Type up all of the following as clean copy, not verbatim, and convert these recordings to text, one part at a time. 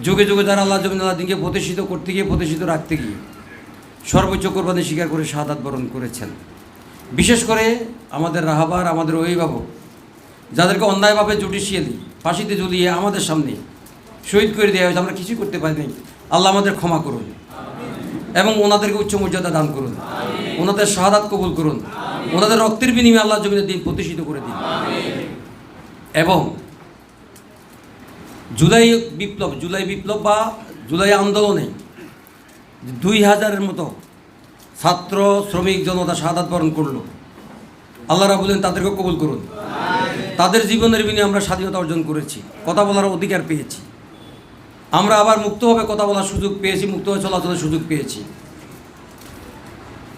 যুগে যুগে যারা আল্লাহ জমিন আল্লাহ দিনকে প্রতিষ্ঠিত করতে গিয়ে প্রতিষ্ঠিত রাখতে গিয়ে সর্বোচ্চ কোরবানি স্বীকার করে শাহাদাত বরণ করেছেন। বিশেষ করে আমাদের রাহাবার, আমাদের অভিভাবক, যাদেরকে অন্যায়ভাবে জুডিশিয়ালি ফাঁসিতে ঝুলিয়ে আমাদের সামনে শহীদ করে দেওয়া হয়েছে, আমরা কিছুই করতে পারিনি। আল্লাহ আমাদের ক্ষমা করুন এবং ওনাদেরকে উচ্চ মর্যাদা দান করুন, ওনাদের শাহাদাত কবুল করুন, ওনাদের রক্তের বিনিময়ে আল্লাহ জমিনের দিন প্রতিষ্ঠিত করে দিন। এবং জুলাই বিপ্লব বা জুলাই আন্দোলনে 2000-এর মতো ছাত্র শ্রমিক জনতা শাহাদাত বরণ করলো। আল্লাহ রাব্বুল আলামিন তাদেরকে কবুল করুন। তাদের জীবনের বিনিময়ে আমরা স্বাধীনতা অর্জন করেছি, কথা বলার অধিকার পেয়েছি, আমরা আবার মুক্তভাবে কথা বলার সুযোগ পেয়েছি, মুক্তভাবে চলাচলের সুযোগ পেয়েছি।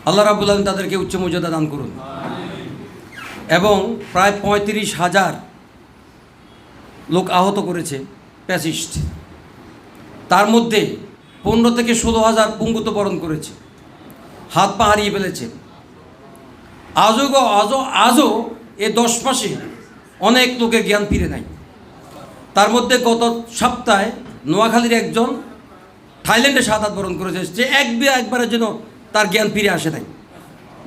আল্লাহ রাব্বুল আলামিন তাদেরকে উচ্চ মর্যাদা দান করুন। এবং প্রায় 35,000 লোক আহত করেছে প্যাসিস্ট, তার মধ্যে 15 থেকে 16,000 পঙ্গুত্ব বরণ করেছে, হাত পা হারিয়ে ফেলেছে। আজও এ 10 মাসে অনেক লোকের জ্ঞান ফিরে নাই। তার মধ্যে গত সপ্তাহে নোয়াখালীর একজন থাইল্যান্ডে শাহাদাত বরণ করেছে, যে একবারের জন্য তার জ্ঞান ফিরে আসে নাই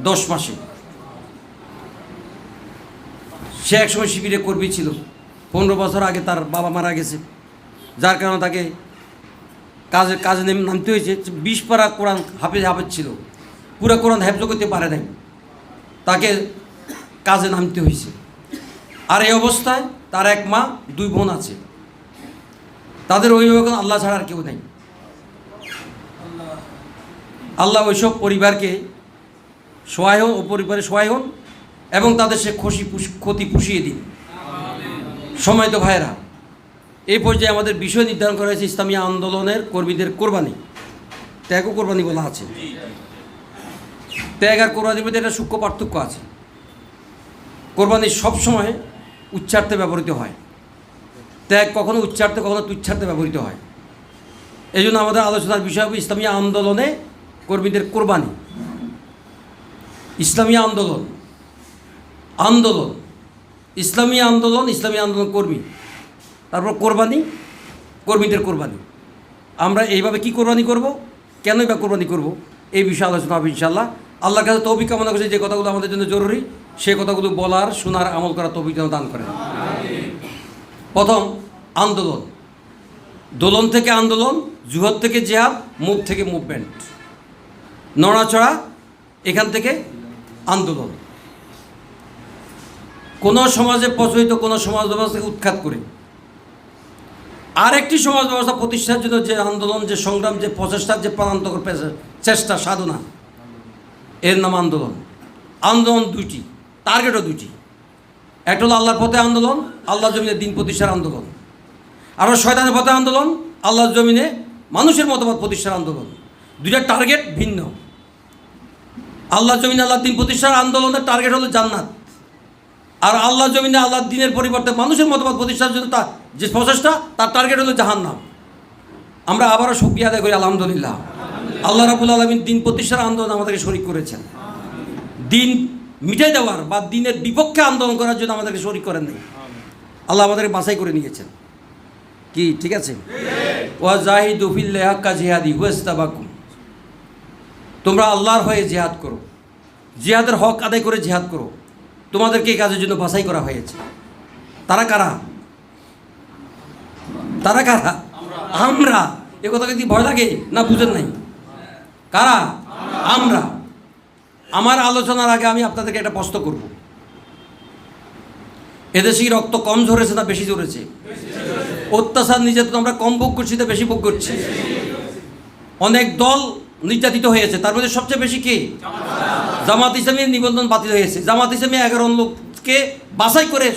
10 মাসে। সে একসময় শিবিরে কর্মী ছিল, 15 বছর আগে তার বাবা মারা গেছে, যার কারণে তাকে কাজে নামতে হয়েছে। 20 পারা কোরআন হাফেজ ছিল, পুরো কোরআন হেফজ করতে পারে নাই, তাকে কাজে নামতে হয়েছে। আর এই অবস্থায় তার এক মা 2 বোন আছে, তাদের অভিভাবক আল্লাহ ছাড়া আর কেউ নেই। আল্লাহ ওইসব পরিবারকে সহায় হন, ও পরিবারে সহায় হন এবং তাদের সে ক্ষতি পুষিয়ে দিন। সম্মানিত ভাইয়েরা, এই পর্যায়ে আমাদের বিষয় নির্ধারণ করা হয়েছে ইসলামী আন্দোলনের কর্মীদের কোরবানি, ত্যাগ ও কোরবানি বলা আছে। ত্যাগ আর কোরবানির মধ্যে একটা সূক্ষ্ম পার্থক্য আছে। কোরবানি সবসময় উচ্চার্থে ব্যবহৃত হয়, ত্যাগ কখনো উচ্চার্থে কখনো তুচ্ছার্থে ব্যবহৃত হয়। এই জন্য আমাদের আলোচনার বিষয় হবে ইসলামী আন্দোলনে কর্মীদের কোরবানি। ইসলামী আন্দোলন ইসলামী আন্দোলন কর্মী, তারপর কোরবানি, কর্মীদের কোরবানি। আমরা এইভাবে কি কোরবানি করব, কেনই বা কোরবানি করব, এই বিষয়ে আলোচনা হবে ইনশাআল্লাহ। আল্লাহর কাছে তৌফিক কামনা করছি, যে কথাগুলো আমাদের জন্য জরুরি সেই কথাগুলো বলার, শোনার, আমল করার তৌফিক যেন দান করেন। প্রথম, আন্দোলন। দোলন থেকে আন্দোলন, জুহদ থেকে জিহাদ, মুভ থেকে মুভমেন্ট, নড়াচড়া, এখান থেকে আন্দোলন। কোনো সমাজে প্রচলিত কোনো সমাজ ব্যবস্থাকে উৎখাত করে আরেকটি সমাজ ব্যবস্থা প্রতিষ্ঠার জন্য যে আন্দোলন, যে সংগ্রাম, যে প্রচেষ্টার, যে প্রাণান্তকর চেষ্টা, সাধনা, এর নাম আন্দোলন। আন্দোলন 2টি, টার্গেটও 2টি। একটা হলো আল্লাহর পথে আন্দোলন, আল্লাহ জমিনে দিন প্রতিষ্ঠার আন্দোলন। আর শয়তানের পথে আন্দোলন, আল্লাহর জমিনে মানুষের মতবাদ প্রতিষ্ঠার আন্দোলন। 2টা টার্গেট ভিন্ন। আল্লাহ জমিনে আল্লাহ দিন প্রতিষ্ঠার আন্দোলনের টার্গেট হলো জান্নাত, আর আল্লাহ জমিনে আল্লাহর দিনের পরিবর্তে মানুষের মতবাদ প্রতিষ্ঠার জন্য তার যে প্রচেষ্টা, তার টার্গেট হলো জাহান্নাম। আমরা আবারও শুকরিয়া আদায় করি আলহামদুলিল্লাহ, আল্লাহ রাব্বুল আলামিন দিন প্রতিষ্ঠার আন্দোলন আমাদেরকে শরীক করেছেন। দিন মিটাই দেওয়ার বা দিনের বিপক্ষে আন্দোলন করার জন্য আমাদেরকে শরীক করেন নাই। আল্লাহ আমাদেরকে বাছাই করে নিয়েছেন। কি ঠিক আছে? ওয়া জাহিদু ফিল্লাহি হাক্কা জিহাদি ওয়াস্তাবাকুম, তোমরা আল্লাহর হয়ে জিহাদ করো, জিহাদের হক আদায় করে জিহাদ করো। তোমাদেরকে এই কাজের জন্য বাছাই করা হয়েছে। তারা কারা? আমরা। এ কথা কি ভয় লাগে না? বুঝেন নাই? কারা? আমরা। আমার আলোচনার আগে আমি আপনাদেরকে একটা প্রশ্ন করব, এদেশে রক্ত কম ঝরেছে না বেশি ঝরেছে? অত্যাচার নির্যাতন আমরা কম ভোগ করছি না বেশি ভোগ করছি? অনেক দল নির্যাতিত হয়েছে, তার মধ্যে সবচেয়ে বেশি কে? জামাত ইসলামীর নিবন্ধন বাতিল হয়েছে। জামাত ইসলামী 11 লোককে বাছাই করে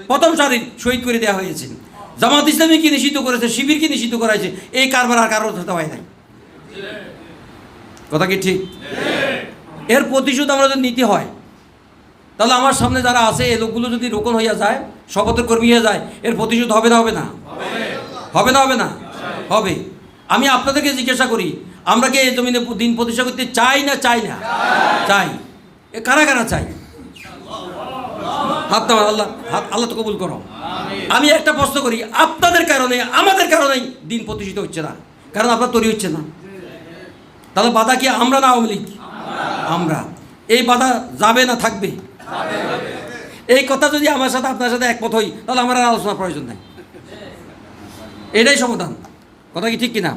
প্রথম সারির শহীদ করে দেওয়া হয়েছে। জামাত ইসলামী কি নিষিদ্ধ করেছে, শিবির কি নিষিদ্ধ করা হয়েছে? এই কারবার আর কারোর হতে হয় নাই। কথা কি ঠিক? এর প্রতিশোধ আমরা যদি নিতে হয়, তাহলে আমার সামনে যারা আছে এই লোকগুলো যদি রোকন হইয়া যায়, শপথের কর্মী হয়ে যায়, এর প্রতিশোধ হবে না? হবে না? হবে না? হবে না? হবে। আমি আপনাদেরকে জিজ্ঞাসা করি, আমরা কি এই জমিনে দিন প্রতিষ্ঠা করতে চাই না চাই না? চাই। এ কারা কারা চাই? হাত নামান, আল্লাহ আল্লাহ তো কবুল করো। আমি একটা প্রশ্ন করি, আপনাদের কারণে আমাদের কারণেই দিন প্রতিষ্ঠিত হচ্ছে না, কারণ আপনার তৈরি হচ্ছে না। তাহলে বাধা কি আমরা না আওয়ামী লীগ? আমরা। এই বাধা যাবে না থাকবে? এই কথা যদি আমার সাথে আপনার সাথে একমত হই, তাহলে আমার আর আলোচনার প্রয়োজন নাই, এটাই সমাধান। কথা কি ঠিক কিনা?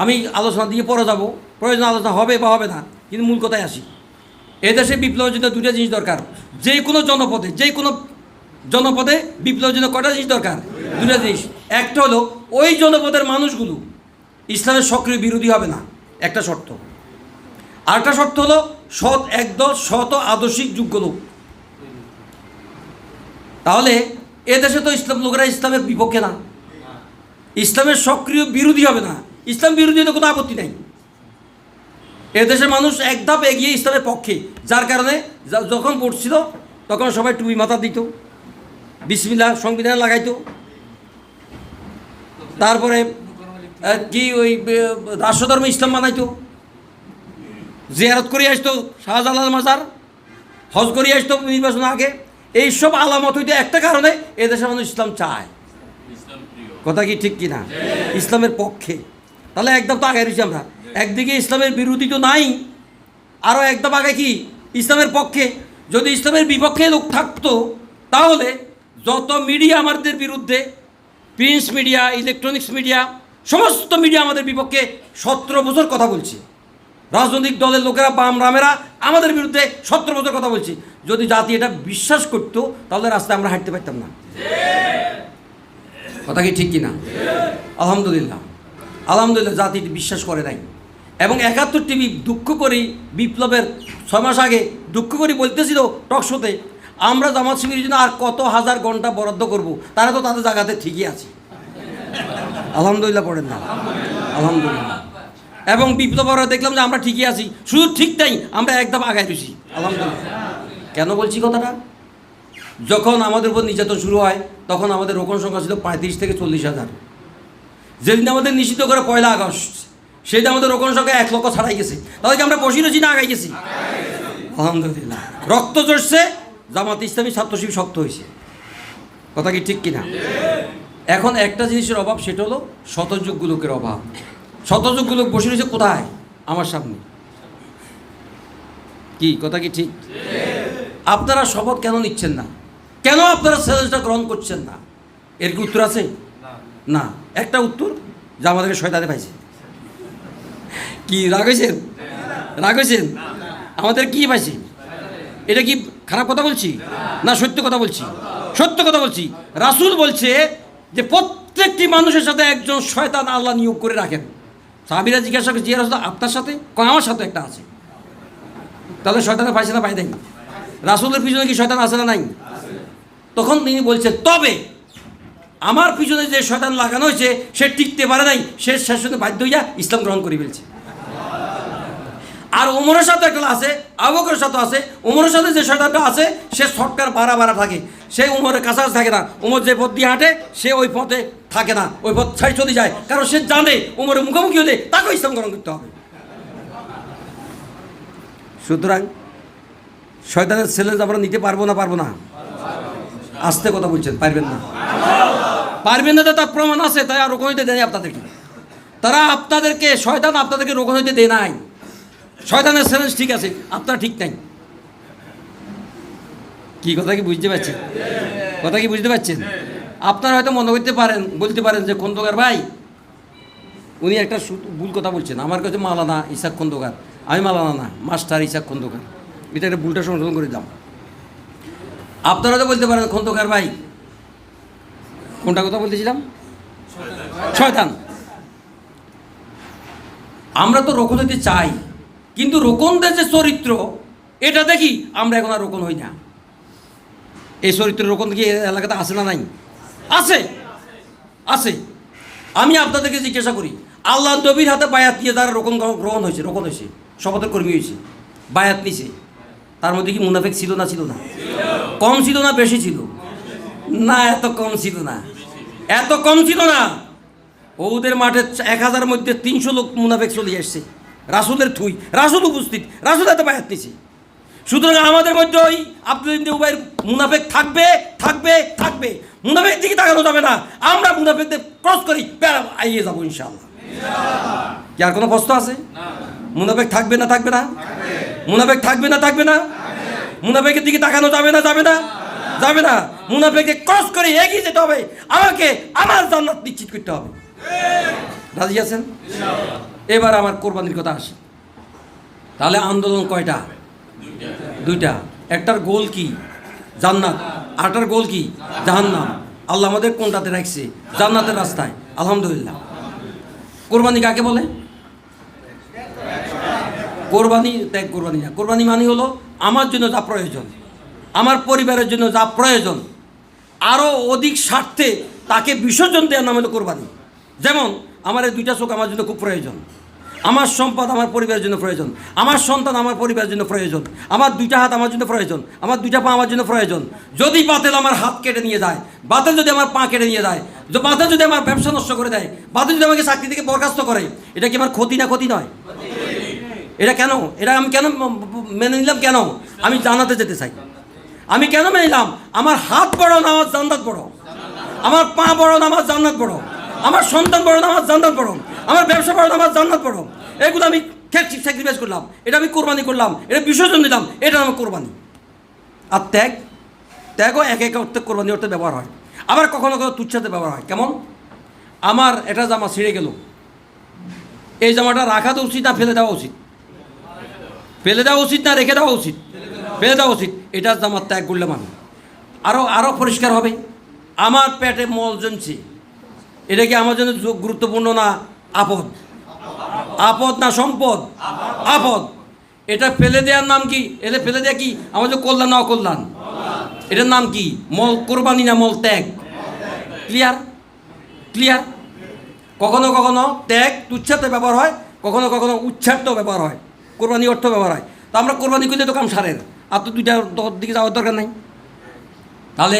আমি আলোচনা দিয়ে পরে যাব, প্রয়োজন আলোচনা হবে বা হবে না, কিন্তু মূল কথায় আসি। এদেশে বিপ্লবের জন্য দুটো জিনিস দরকার। যে কোনো জনপদে বিপ্লবের জন্য কটা জিনিস দরকার? দুটো জিনিস। একটা হলো ওই জনপদের মানুষগুলো ইসলামের সক্রিয় বিরোধী হবে না, একটা শর্ত। আরেকটা শর্ত হলো একদল শত আদর্শিক যোগ্য লোক। তাহলে এদেশে তো লোকেরা ইসলামের বিপক্ষে না, ইসলামের সক্রিয় বিরোধী হবে না। ইসলাম বিরোধী তো কোনো আপত্তি নাই। এদেশের মানুষ এক ধাপ এগিয়ে ইসলামের পক্ষে, যার কারণে যখন পড়ছিল তখন সবাই টুপি মাথা দিত, বিসমিল্লাহ সংবিধান লাগাইতো, তারপরে কি ওই রাষ্ট্রধর্ম ইসলাম বানাইতো, জিয়ারত করে আসতো শাহজালাল মাজার, হজ করে আসতো নির্বাচন আগে। এইসব আলামত হইতে একটা কারণে এদেশের মানুষ ইসলাম চায়। কথা কি ঠিক কিনা? ইসলামের পক্ষে। তাহলে একদম তো আগে রয়েছি আমরা। একদিকে ইসলামের বিরোধী তো নাই, আরও একদম আগে কি ইসলামের পক্ষে। যদি ইসলামের বিপক্ষে লোক থাকতো, তাহলে যত মিডিয়া আমাদের বিরুদ্ধে, প্রিন্ট মিডিয়া, ইলেকট্রনিক্স মিডিয়া, সমস্ত মিডিয়া আমাদের বিপক্ষে 17 বছর কথা বলছে। রাজনৈতিক দলের লোকেরা, বাম রামেরা আমাদের বিরুদ্ধে 17 বছর কথা বলছে। যদি জাতি এটা বিশ্বাস করতো, তাহলে রাস্তায় আমরা হাঁটতে পারতাম না। কথা কি ঠিক কিনা? আলহামদুলিল্লাহ, আলহামদুলিল্লাহ জাতি বিশ্বাস করে নাই। এবং 71 টিভি দুঃখ করি, বিপ্লবের 6 মাস আগে দুঃখ করি বলতেছিল টক শোতে, আমরা জামাত শিবিরের জন্য আর কত হাজার ঘন্টা বরাদ্দ করব, তারা তো তাদের জায়গাতে ঠিকই আছে। আলহামদুলিল্লাহ পড়েন না? আলহামদুলিল্লাহ। এবং বিপ্লবরা দেখলাম যে আমরা ঠিকই আছি, শুধু ঠিক তাই আমরা একদম আগায় রয়েছি। আলহামদুলিল্লাহ। কেন বলছি কথাটা? যখন আমাদের উপর নির্যাতন শুরু হয়, তখন আমাদের রোকন সংখ্যা ছিল 35 থেকে 40,000। যেদিন আমাদের নিষিদ্ধ করে 1 আগস্ট, সেদিন আমাদের রোকন সংখ্যা 1 লক্ষ ছাড়াই গেছে। তাহলে কি আমরা বসি রয়েছি না আগাই গেছি? আলহামদুলিল্লাহ। রক্ত ঝরছে, জামাত ইসলামী ছাত্র শিবির শক্ত হয়েছে। কথা কি ঠিক কিনা? এখন একটা জিনিসের অভাব, সেটা হলো শতযোগ্য লোকের অভাব। শতযোগ্য লোক বসে রয়েছে কোথায়? আমার সামনে। কি কথা কি ঠিক? আপনারা শপথ কেন নিচ্ছেন না? কেন আপনারা চ্যালেঞ্জটা গ্রহণ করছেন না? এর কি উত্তর আছে? না। একটা উত্তর, যে আমাদেরকে শয়তানে পাইছে। কি রাগ হয়েছেন? রাগ হয়েছেন? আমাদের কি পাইছে? এটা কি খারাপ কথা বলছি? না, সত্য কথা বলছি। সত্য কথা বলছি। রাসূল বলছে যে প্রত্যেকটি মানুষের সাথে একজন শয়তান আল্লাহ নিয়োগ করে রাখেন। সাহাবীরা জিজ্ঞাসা করে, জিয়া রাসূল আপনার সাথে? আমার সাথে একটা আছে। তাহলে শয়তানের পাইছে না পাই নাই? রাসূলের পিছনে কি শয়তান আছে না নাই? তখন তিনি বলছেন, তবে আমার পিছনে যে শয়তান লাগানো হয়েছে সে টিকতে পারে নাই, সে শেষ সাথে বাধ্য হইয়া ইসলাম গ্রহণ করে ফেলছে। আর ওমরের সাথে একটা আছে, আবু বকরের সাথে আছে। ওমরের সাথে যে শয়তানটা আছে সে সটকার বাড়া থাকে, সে ওমরের কাছাকাছি থাকে না। ওমর যে পথ দিয়ে হাঁটে সে ওই পথে থাকে না, ওই পথ ছাড়ি চলে যায়, কারণ সে জানে ওমরের মুখোমুখি হলে তাকে ইসলাম গ্রহণ করতে হবে। সুতরাং শয়তানের চ্যালেঞ্জ আমরা নিতে পারবো না? আস্তে কথা বলছেন, পারবেন না? পারবেন না, তার প্রমাণ আছে। তাই আর রোকন হইতে দেয় আপনাদেরকে। তারা আপনাদেরকে, শয়তান আপনাদেরকে রোকন হইতে দেয় নাই। শয়তানের চ্যালেঞ্জ ঠিক আছে, আপনারা ঠিক নাই। কি কথা কি বুঝতে পারছেন? কথা কি বুঝতে পারছেন? আপনারা হয়তো মনে করতে পারেন, বলতে পারেন যে খন্দকার ভাই উনি একটা ভুল কথা বলছেন। আমার কাছে মাওলানা ইসাক খন্দকার, আমি মাওলানা না, মাস্টার ইসাক খন্দকার। এটা একটা ভুলটা সংশোধন করে দাম। আপনারা তো বলতে পারেন খন্দকার ভাই, কোনটা কথা বলতেছিলাম? শয়তান। আমরা তো রোকন হইতে চাই, কিন্তু রোকনদের যে চরিত্র এটা দেখি আমরা এখন আর রোকন হই না। এই চরিত্রের রোকন কি এলাকাতে আছে না নাই? আছে, আছে। আমি আপনাদেরকে জিজ্ঞাসা করি, আল্লাহ নবীর হাতে বায়াত নিয়ে যারা রোকন হয়েছে, শপথের কর্মী হয়েছে, বায়াত নিছে, তার মধ্যে কি মুনাফিক ছিল না? ছিল না? কম ছিল না বেশি ছিল? না, এত কম ছিল না, এত কম ছিল না। ওদের মাঠে 1000 মধ্যে 300 লোক মুনাফিক চলে আসছে। রাসূলের থুই, রাসূল উপস্থিত, রাসূল এত বায়াত নিছে। সুতরাং আমাদের মধ্যে ওই আব্দুল ইবনে উবাইর মুনাফিক থাকবে থাকবে থাকবে। মুনাফিক দিকে তাকানো যাবে না, আমরা মুনাফিকদের ক্রস করি এগিয়ে যাবো ইনশাআল্লাহ। কি আর কোনো প্রশ্ন আছে? মুনাফিক থাকবে না থাকবে না? মুনাফিক থাকবে না থাকবে না? মুনাফিকের দিকে তাকানো যাবে না যাবে না? যাবে না। মুনাফিককে ক্রস করে এগিয়ে যেতে হবে, আমাকে আমার জান্নাত নিশ্চিত করতে হবে। রাজি আছেন? এবার আমার কোরবানির কথা আসে। তাহলে আন্দোলন কয়টা? দুইটা। একটার গোল কি? জান্নাত। আরটার গোল কি? জাহান্নাম। আল্লাহ আমাদের কোনটাতে রাখছে? জান্নাতের রাস্তায়, আলহামদুলিল্লাহ। কোরবানি কাকে বলে? কোরবানি ত্যাগ কোরবানি না। কোরবানি মানে হলো আমার জন্য যা প্রয়োজন, আমার পরিবারের জন্য যা প্রয়োজন, আরও অধিক স্বার্থে তাকে বিসর্জন দেওয়ার নাম হলো কোরবানি। যেমন আমার এই দুইটা চোখ আমার জন্য খুব প্রয়োজন, আমার সম্পদ আমার পরিবারের জন্য প্রয়োজন, আমার সন্তান আমার পরিবারের জন্য প্রয়োজন, আমার দুইটা হাত আমার জন্য প্রয়োজন, আমার দুইটা পা আমার জন্য প্রয়োজন। যদি বাতিল আমার হাত কেটে নিয়ে যায়, বাতিল যদি আমার পা কেটে নিয়ে যায়, বাতিল যদি আমার ব্যবসা নষ্ট করে দেয়, বাতিল যদি আমাকে চাকরি থেকে বরখাস্ত করে, এটা কি আমার ক্ষতি না ক্ষতি নয়? এটা কেন? এটা আমি কেন মেনে নিলাম? কেন? আমি জান্নাতে যেতে চাই। আমি কেন মেনে নিলাম? আমার হাত বড় না আমার জান্নাত বড়, আমার পা বড় না আমার জান্নাত বড়, আমার সন্তান বড় না আমার জান্নাত বড়, আমার ব্যবসা বড় না আমার জান্নাত বড়। এগুলো আমি স্যাক্রিফাইস করলাম, এটা আমি কোরবানি করলাম, এটা বিসর্জন দিলাম, এটা আমার কোরবানি। আর ত্যাগ, ত্যাগও এক এক অর্থে কোরবানি অর্থে ব্যবহার হয়, আবার কখনো কখনো তুচ্ছাতে ব্যবহার হয়। কেমন? আমার এটা জামা ছিঁড়ে গেল, এই জামাটা রাখা তো উচিত না ফেলে দেওয়া উচিত? ফেলে দেওয়া উচিত না রেখে দেওয়া উচিত? ফেলে দেওয়া উচিত। এটার জামা ত্যাগ করলে মানে আরও পরিষ্কার হবে। আমার পেটে মল জমছে, এটা কি আমার জন্য গুরুত্বপূর্ণ না আপদ? আপদ না সম্পদ? আপদ। এটা ফেলে দেওয়ার নাম কি? এটা ফেলে দেওয়া কি আমার জন্য কল্যাণ না অকল্যাণ? এটার নাম কি? মল কোরবানি না মল ত্যাগ? ক্লিয়ার? ক্লিয়ার? কখনো কখনো ত্যাগ তুচ্ছাতে ব্যবহার হয়, কখনো কখনো উচ্ছারতেও ব্যবহার হয়, কোরবানি অর্থ ব্যবহার হয়। তো আমরা কোরবানি করলে তো কাম সারের, আর তো দুইটার দিকে যাওয়ার দরকার নাই। তাহলে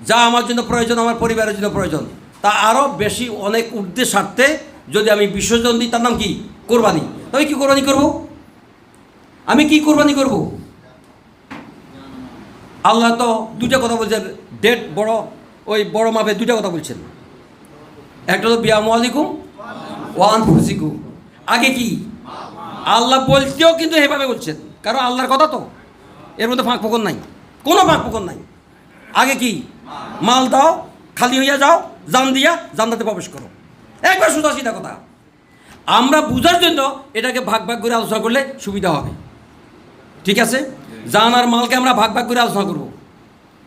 যা আমার জন্য প্রয়োজন, আমার পরিবারের জন্য প্রয়োজন, তা আরও বেশি অনেক ঊর্ধ্বে স্বার্থে যদি আমি বিসর্জন দিই, তার নাম কি? কোরবানি। তবে কি কোরবানি করব? আমি কি কোরবানি করব? আল্লাহ তো দুইটা কথা বলছেন, ডেট বড়, ওই বড় মাপে দুইটা কথা বলছেন। একটা হলো বিআমওয়ালিকুম ওয়া আনফুসিকুম। আগে কি? আল্লাহ বলতেও কিন্তু এভাবে বলছেন, কারণ আল্লাহর কথা তো, এর মধ্যে ফাঁক ফোকর নাই, কোনো ফাঁক ফোকর নাই। আগে কি? মাল দাও, খালি হইয়া যাও, জান দিয়া জান্নাতে প্রবেশ করো। একবার সোজা সিধা কথা। আমরা বুঝার জন্য এটাকে ভাগ ভাগ করে আলোচনা করলে সুবিধা হবে, ঠিক আছে? জান আর মালকে আমরা ভাগ ভাগ করে আলোচনা করব,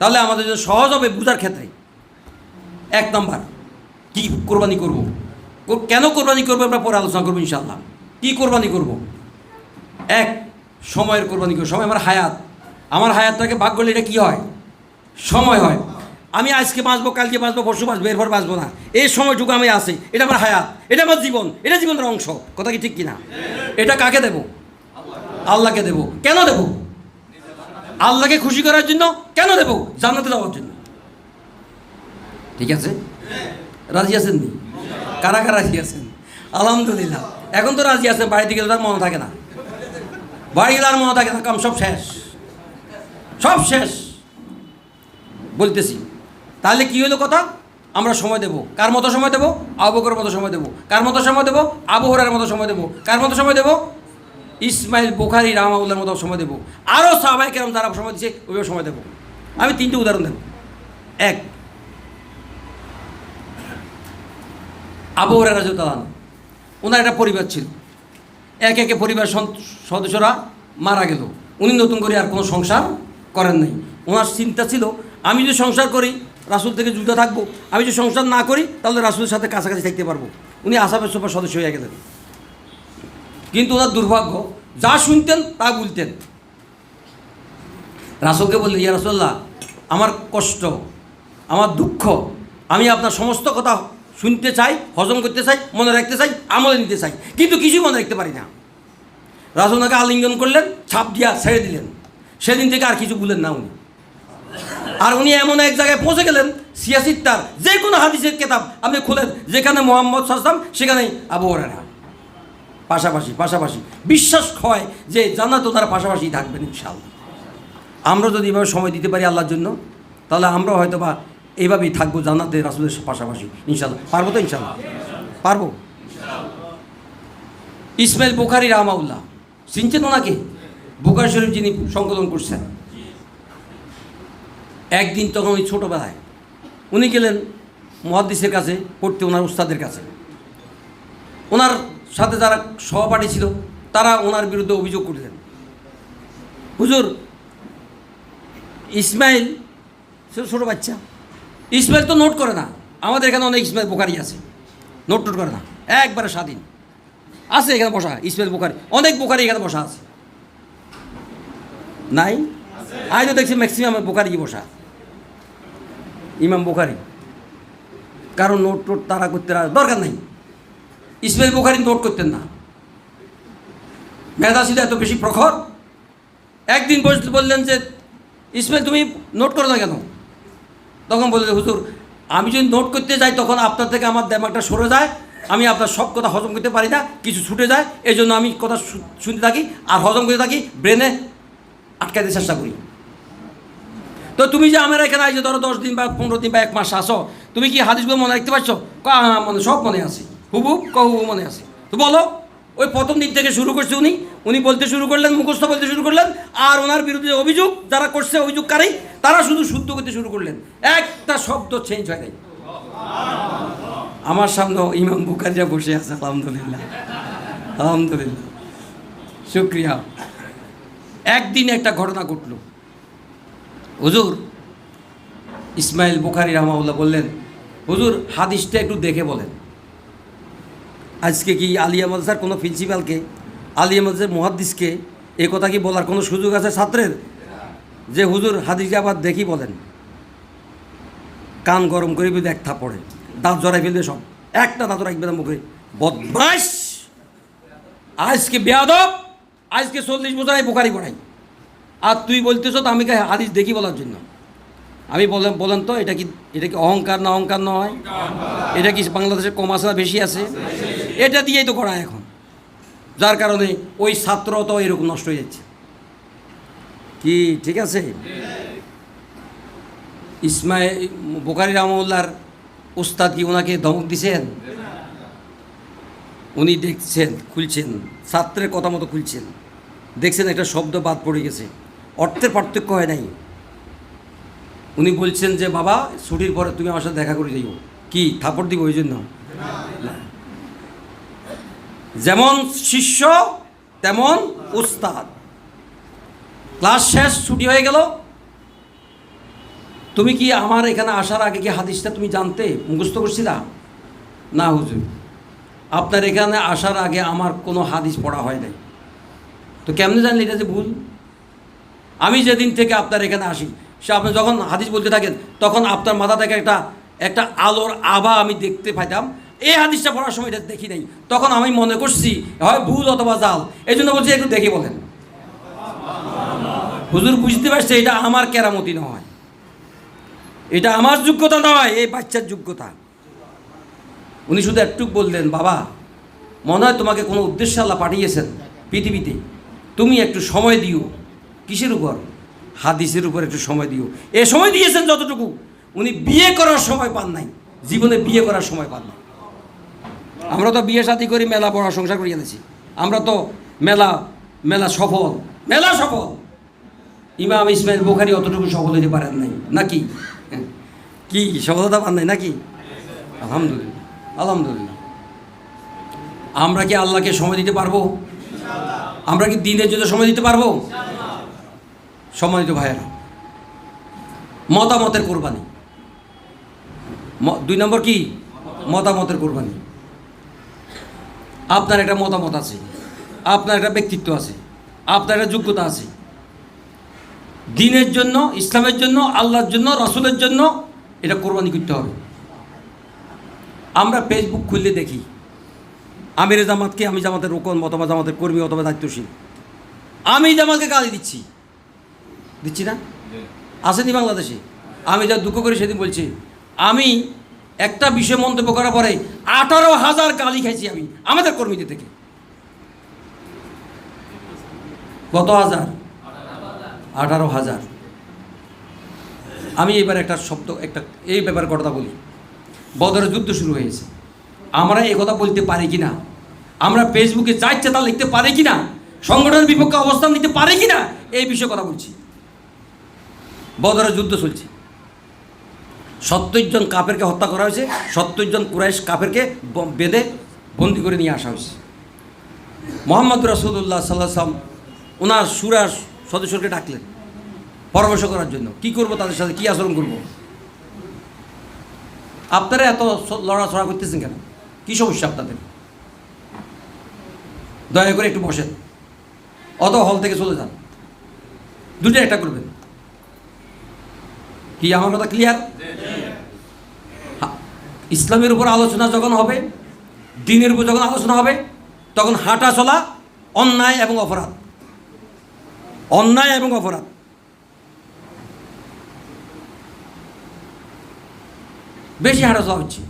তাহলে আমাদের জন্য সহজ হবে বুঝার ক্ষেত্রে। এক নাম্বার, কি কোরবানি করব, কেন কোরবানি করবো আমরা পরে আলোচনা করবো ইনশাআল্লাহ। কি কোরবানি করব? এক, সময়ের কোরবানি করব। সময় আমার হায়াত, আমার হায়াতটাকে ভাগ করলে এটা কী হয়? সময় হয়। আমি আজকে বাঁচবো, কালকে বাঁচবো, পরশু বাঁচবো, এরপর বাঁচবো না, এই সময়টুকু আমি আছি, এটা আমার হায়াত, এটা আমার জীবন, এটা জীবনের অংশ। কথা কি ঠিক কিনা? এটা কাকে দেব? আল্লাহকে দেব। কেন দেব? আল্লাহকে খুশি করার জন্য। কেন দেব? জান্নাতে যাওয়ার জন্য। ঠিক আছে? রাজি আছেন নি? কারা কারা রাজি আছেন? আলহামদুলিল্লাহ। এখন তো রাজি আছেন, বাড়ি থেকে তার মনে থাকে না, বাড়ি তার মনে থাকে না, কাম সব শেষ, সব শেষ বলতেছি। তাহলে কি হলো কথা? আমরা সময় দেব। কার মতো সময় দেব? আবু বকরের মতো সময় দেব। কার মতো সময় দেব? আবু হুরায়রার মতো সময় দেব। কার মতো সময় দেব? ইসমাইল বুখারী রাহমাহুল্লাহর মতো সময় দেব। আরও সাহাবায়ে কেরাম যারা সময় দিচ্ছে ওইভাবে সময় দেব। আমি তিনটে উদাহরণ দেব। এক, আবু হুরায়রা রাদিয়াল্লাহু আনহু, ওনার একটা পরিবার ছিল, এক একে পরিবার সদস্যরা মারা গেল, উনি নতুন করে আর কোনো সংসার করেন নাই। ওনার চিন্তা ছিল, আমি যদি সংসার করি রাসূল থেকে জুদা থাকবো, আমি যদি সংসার না করি তাহলে রাসূলের সাথে কাছাকাছি থাকতে পারবো। উনি আসহাবে সুফার সদস্য হয়ে গেলেন। কিন্তু ওনার দুর্ভাগ্য, যা শুনতেন তা বলতেন। রাসূলকে বললেন, ইয়া রাসূলুল্লাহ, আমার কষ্ট, আমার দুঃখ, আমি আপনার সমস্ত কথা শুনতে চাই, হজম করতে চাই, মনে রাখতে চাই, আমলে নিতে চাই, কিন্তু কিছুই মনে রাখতে পারি না। রাসূল ওনাকে আলিঙ্গন করলেন, ছাপ দিয়া ছেড়ে দিলেন। সেদিন থেকে আর কিছু বলেন না উনি। আর উনি এমন এক জায়গায় পৌঁছে গেলেন, সিয়াসিত্তার যে কোনো হাদিসের কেতাব আপনি খুলেন, যেখানে মুহাম্মদ সাল্লাল্লাহু আলাইহি ওয়াসাল্লাম সেখানেই আবু হুরায়রা, পাশাপাশি পাশাপাশি। বিশ্বাস হয় যে জান্নাতে তারা পাশাপাশি থাকবেন ইনশাআল্লাহ। আমরা যদি এভাবে সময় দিতে পারি আল্লাহর জন্য, তাহলে আমরা হয়তো বা এইভাবেই থাকবো জান্নাতে রাসূলের পাশাপাশি ইনশাল্লাহ। পারবো তো ইনশাল্লাহ? পারবো। ইসমাইল বুখারী রাহমাহুল্লাহ, চিনছেন ওনাকে? বুখারী শরীফ যিনি সংকলন করছেন। একদিন তখন ওই ছোটোবেলায় উনি গেলেন মুহাদ্দিসের কাছে পড়তে, ওনার উস্তাদের কাছে। ওনার সাথে যারা সহপাঠী ছিল তারা ওনার বিরুদ্ধে অভিযোগ করলেন, হুজুর ইসমাইল ছোটো বাচ্চা, ইসমাইল তো নোট করে না। আমাদের এখানে অনেক ইসমাইল বুখারী আছে, নোট টোট করে না, একবারে স্বাধীন আছে এখানে বসা। ইসমাইল বুখারী, অনেক বুখারী এখানে বসা আছে, নাই? আমি তো দেখছি ম্যাক্সিমাম বুখারী বসা, ইমাম বুখারী। কারণ নোট টোট তারা করতে দরকার নাই। ইসমাইল বুখারী নোট করতেন না, মেধা ছিল এত বেশি প্রখর। একদিন বললেন যে ইসমাইল তুমি নোট করো না কেন? তখন বললেন হুজুর আমি যদি নোট করতে যাই তখন আপনার থেকে আমার দিমাগটা সরে যায়, আমি আপনার সব কথা হজম করতে পারি না, কিছু ছুটে যায়, এই জন্য আমি কথা শুনতে থাকি আর হজম করতে থাকি, ব্রেনে আটকাইতে চেষ্টা করি। তো তুমি যে আমার এখানে আইসে ধরো 10 দিন বা 15 দিন বা 1 মাস আসো, তুমি কি হাদিসগুলো মনে রাখতে পারছো? মনে সব মনে আছে, হুবু হুবু মনে আছে। তো বলো, ওই প্রথম দিন থেকে শুরু করছে উনি বলতে শুরু করলেন, মুখস্থ বলতে শুরু করলেন, আর ওনার বিরুদ্ধে অভিযোগ যারা করছে অভিযোগকারী তারা শুধু শুদ্ধ করতে শুরু করলেন, একটা শব্দ চেঞ্জ হয় নাই। আমার সামনে ইমাম বুখারীরা বসে আছে, আলহামদুলিল্লাহ আলহামদুলিল্লাহ, শুকরিয়া। একদিন একটা ঘটনা ঘটল, হুজুর ইসমাইল বুখারী রাহমাহুল্লাহ বললেন হুজুর হাদিসটা একটু দেখে বলেন। আজকে কি আলিয়া মাদ্রাসার কোনো প্রিন্সিপালকে, আলিয়া মাদ্রাসার মুহাদ্দিসকে এ কথা কি বলার কোনো সুযোগ আছে ছাত্রের যে হুজুর হাদিসে আবার দেখি বলেন? কান গরম করে যদি এক থাপড়ে দাঁত জড়াই ফেলবে, সব একটা দাঁত রাখবে না মুখে। বদমাইশ, আজকে বেয়াদব, আজকে 40 বছর আমি বুখারী পড়াই আর তুই বলতেছ তো আমি হাদিস দেখি বলার জন্য। আমি বলেন তো এটা কি অহংকার না অহংকার নয়? এটা কি বাংলাদেশের কম আছে না বেশি আছে? এটা দিয়েই তো করা এখন, যার কারণে ওই ছাত্র তো এরকম নষ্ট হয়ে যাচ্ছে। কি ঠিক আছে? ইসমাইল বুখারী রাহমাহুল্লাহর উস্তাদ কি ওনাকে ধমক দিছেন? উনি দেখছেন, খুলছেন, ছাত্রের কথা মতো খুলছেন, দেখছেন একটা শব্দ বাদ পড়ে গেছে, অর্থের পার্থক্য হয় নাই। উনি বলছেন যে বাবা ছুটির পরে তুমি আমার সাথে দেখা করে যাইও। কি থাপড় দিব ওই জন্য? যেমন শিষ্য তেমন উস্তাদ। ক্লাস শেষ, ছুটি হয়ে গেল, তুমি কি আমার এখানে আসার আগে কি হাদিসটা তুমি জানতে, মুখস্থ করছিলা? না হুজুর, আপনার এখানে আসার আগে আমার কোনো হাদিস পড়া হয় নাই। তো কেমনে জানলে এটা যে ভুল? আমি যেদিন থেকে আপনার এখানে আসি, সে আপনি যখন হাদিস বলতে থাকেন তখন আপনার মাথা থেকে একটা আলোর আভা আমি দেখতে পাইতাম। এই হাদিসটা পড়ার সময় এটা দেখি নাই, তখন আমি মনে করছি হয় ভুল অথবা জাল, এই জন্য বলছি একটু দেখে বলেন। হুজুর বুঝতে পারছে এটা আমার কেরামতি নয়, এটা আমার যোগ্যতা নয়, এই বাচ্চার যোগ্যতা। উনি শুধু একটু বললেন বাবা মনে হয় তোমাকে কোনো উদ্দেশ্যে আল্লাহ পাঠিয়েছেন পৃথিবীতে, তুমি একটু সময় দিও। কিসের উপর? হাদিসের উপর একটু সময় দিও। এ সময় দিয়েছেন যতটুকু, উনি বিয়ে করার সময় পান নাই, জীবনে বিয়ে করার সময় পান নাই। আমরা তো বিয়ে শাদী করি, মেলা বড় সংসার করে এনেছি, আমরা তো মেলা সফল, মেলা সফল। ইমাম ইসমাইল বুখারী অতটুকু সফল হতে পারেন নাই নাকি? কি সফলতা পান নাই নাকি? আলহামদুলিল্লাহ আলহামদুলিল্লাহ। আমরা কি আল্লাহকে সময় দিতে পারবো? আমরা কি দিনের জন্য সময় দিতে পারবো? সম্মানিত ভাইয়েরা, মতামতের কোরবানি। 2 নম্বর কি? মতামতের কোরবানি। আপনার একটা মতামত আছে, আপনার একটা ব্যক্তিত্ব আছে, আপনার একটা যোগ্যতা আছে, দিনের জন্য, ইসলামের জন্য, আল্লাহর জন্য, রাসূলের জন্য এটা কোরবানি করতে হবে। আমরা ফেসবুক খুললে দেখি আমিরে জামাতকে, আমি জামাতের রোকন অথবা জামাতের কর্মী অথবা দায়িত্বশীল, আমি জামাতকে গালি দিচ্ছি না? আসেনি বাংলাদেশে? আমি যা দুঃখ করি সেদিন বলছি, আমি একটা বিষয় মন্তব্য করার পরে 18,000 গালি খাইছি আমি আমাদের কর্মীদের থেকে। কত হাজার? 18,000। আমি এবার একটা এই ব্যাপারে কথা বলি। বদরের যুদ্ধ শুরু হয়েছে, আমরা এই কথা বলতে পারি কি না? আমরা ফেসবুকে যা ইচ্ছে তা লিখতে পারি কি না? সংগঠনের বিপক্ষে অবস্থান নিতে পারি কি না? এই বিষয়ে কথা বলছি। বদরের যুদ্ধ চলছে, 70 জন কাফেরকে হত্যা করা হয়েছে, 70 জন কুরাইশ কাফেরকে বেঁধে বন্দি করে নিয়ে আসা হয়েছে। মোহাম্মদ রাসূলুল্লাহ সাল্লাল্লাহু আলাইহি ওয়াসাল্লাম ওনার সুরার সদস্যকে ডাকলেন পরামর্শ করার জন্য, কি করব, তাদের সাথে কি আচরণ করব। আপনারা এত লড়াচড়া করতেছেন কেন? কি সমস্যা আপনাদের? দয়া করে একটু বসেন, অত হল থেকে চলে যান, দুটো একটা করবেন। কি আমার কথা ক্লিয়ার? ইসলামের উপর আলোচনা যখন হবে, দিনের উপর যখন আলোচনা হবে, তখন হাঁটা চলা অন্যায় এবং অপরাধ, অন্যায় এবং অপরাধ। বেশি হাঁটা চলা হচ্ছে,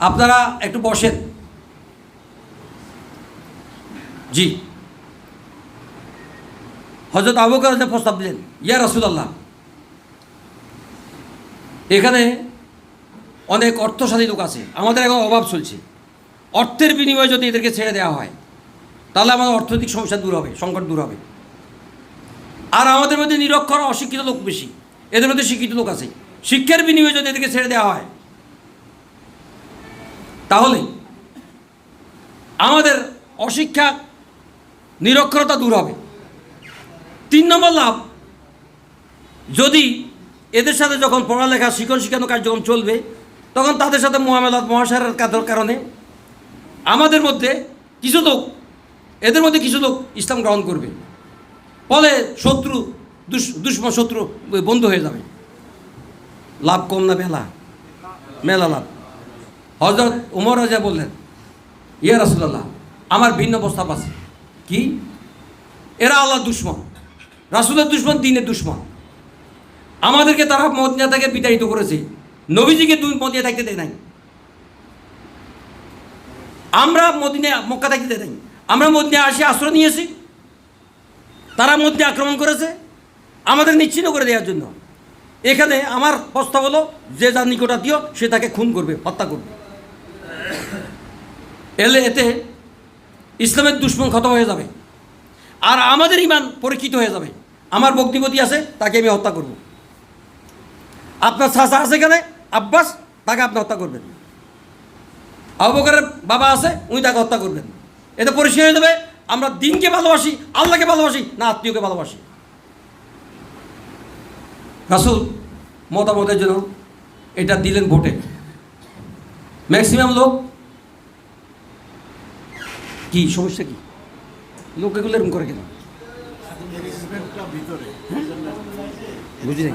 আপনারা একটু বসেন। জি, হযরত আবু বকর প্রস্তাব দিলেন, ইয়া রাসূলুল্লাহ, এখানে অনেক অর্থশালী লোক আছে, আমাদের এখন অভাব চলছে, অর্থের বিনিময়ে যদি এদেরকে ছেড়ে দেওয়া হয় তাহলে আমাদের অর্থনৈতিক সমস্যা দূর হবে, সংকট দূর হবে। আর আমাদের মধ্যে নিরক্ষর অশিক্ষিত লোক বেশি, এদের মধ্যে শিক্ষিত লোক আছে, শিক্ষার বিনিময়ে যদি এদেরকে ছেড়ে দেওয়া হয় তাহলে আমাদের অশিক্ষা নিরক্ষরতা দূর হবে। 3 নম্বর লাভ, যদি এদের সাথে যখন পড়ালেখা শিক্ষণ শিক্ষানো কার্যক্রম চলবে, তখন তাদের সাথে মুআমালাত মহাশারার কারণে আমাদের মধ্যে কিছু লোক, এদের মধ্যে কিছু লোক ইসলাম গ্রহণ করবে, ফলে শত্রু দুশ্মন শত্রু বন্ধু হয়ে যাবে। লাভ কম না মেলা? মেলা লাভ। হযরত ওমর রাজা বললেন, ইয়া রাসূলুল্লাহ, আমার ভিন্ন প্রস্তাব আছে। কি? এরা আল্লাহর দুশ্মন, রাসূলের দুশ্মন, দ্বীনের দুশ্মন। আমাদেরকে তারা মদিনা থেকে বিতাড়িত করেছে, নবীজিকে মদিনা থাকতে দেয় নাই, আমরা মক্কা থাকতে দেয় নাই। আমরা মদিনা আসে আশ্রয় নিয়েছি, তারা মদিনা আক্রমণ করেছে আমাদের নিশ্চিহ্ন করে দেওয়ার জন্য। এখানে আমার প্রস্তাব হলো, যে যার নিকটাত্মীয় সে তাকে খুন করবে, হত্যা করবে। এতে ইসলামের দুশ্মন খতম হয়ে যাবে, আর আমাদের ঈমান পরীক্ষিত হয়ে যাবে। আমার বক্তিপতি আছে, তাকে আমি হত্যা করব। আপনার চাচা আছে এখানে আব্বাস, তাকে আপনি হত্যা করবেন। আবু বকরের বাবা আছে, উনি তাকে হত্যা করবেন। এতে পরিষ্কার হয়ে যাবে আমরা দিনকে ভালোবাসি, আল্লাহকে ভালোবাসি না আত্মীয়কে ভালোবাসি। রাসূল মতামতের জন্য এটা দিলেন ভোটে। ম্যাক্সিমাম লোক, কি সমস্যা, কি লোক এগুলো এরকম করে কেন? বুঝি নাই।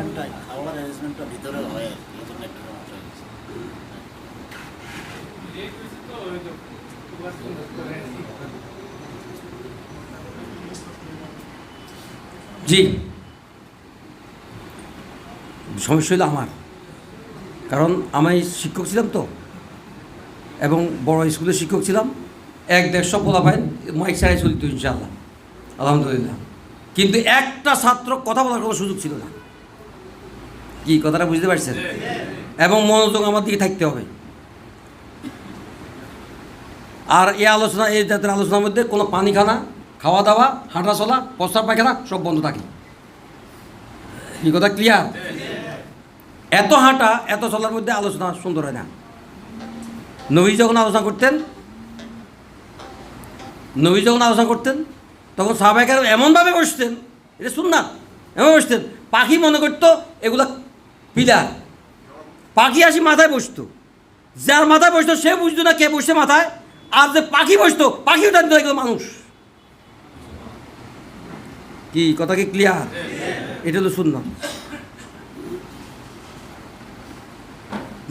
জি, সমস্যা হলো আমার, কারণ আমি শিক্ষক ছিলাম তো, এবং বড় স্কুলের শিক্ষক ছিলাম। 1-150 পোলাপাইন মাইক ছাড়াই চলিত ইনশাআল্লাহ, আলহামদুলিল্লাহ। কিন্তু একটা ছাত্র কথা বলার কোনো সুযোগ ছিল না। কি কথাটা বুঝতে পারছেন? এবং মনোযোগ আমার দিকে থাকতে হবে। আর এই আলোচনা, এই জাতের আলোচনার মধ্যে কোনো পানি খানা, খাওয়া দাওয়া, হাঁটা চলা, প্রস্রাব পায়খানা সব বন্ধ থাকে। কি কথা ক্লিয়ার? এত হাঁটা এত চলার মধ্যে আলোচনা সুন্দর হয় না। নবী যখন আলোচনা করতেন তখন সাহাবায়ে কেরাম এমনভাবে বসতেন, এটা সুন্নাত, এমন বসতেন পাখি মনে করতো এগুলা পিলার। পাখি আসি মাথায় বসতো, যার মাথায় বসতো সে বুঝতো না কে বসছে মাথায়, আর যে পাখি বসতো পাখি ওটা এগুলো মানুষ। কি কথা কি ক্লিয়ার? এটা হলো সুন্নাত।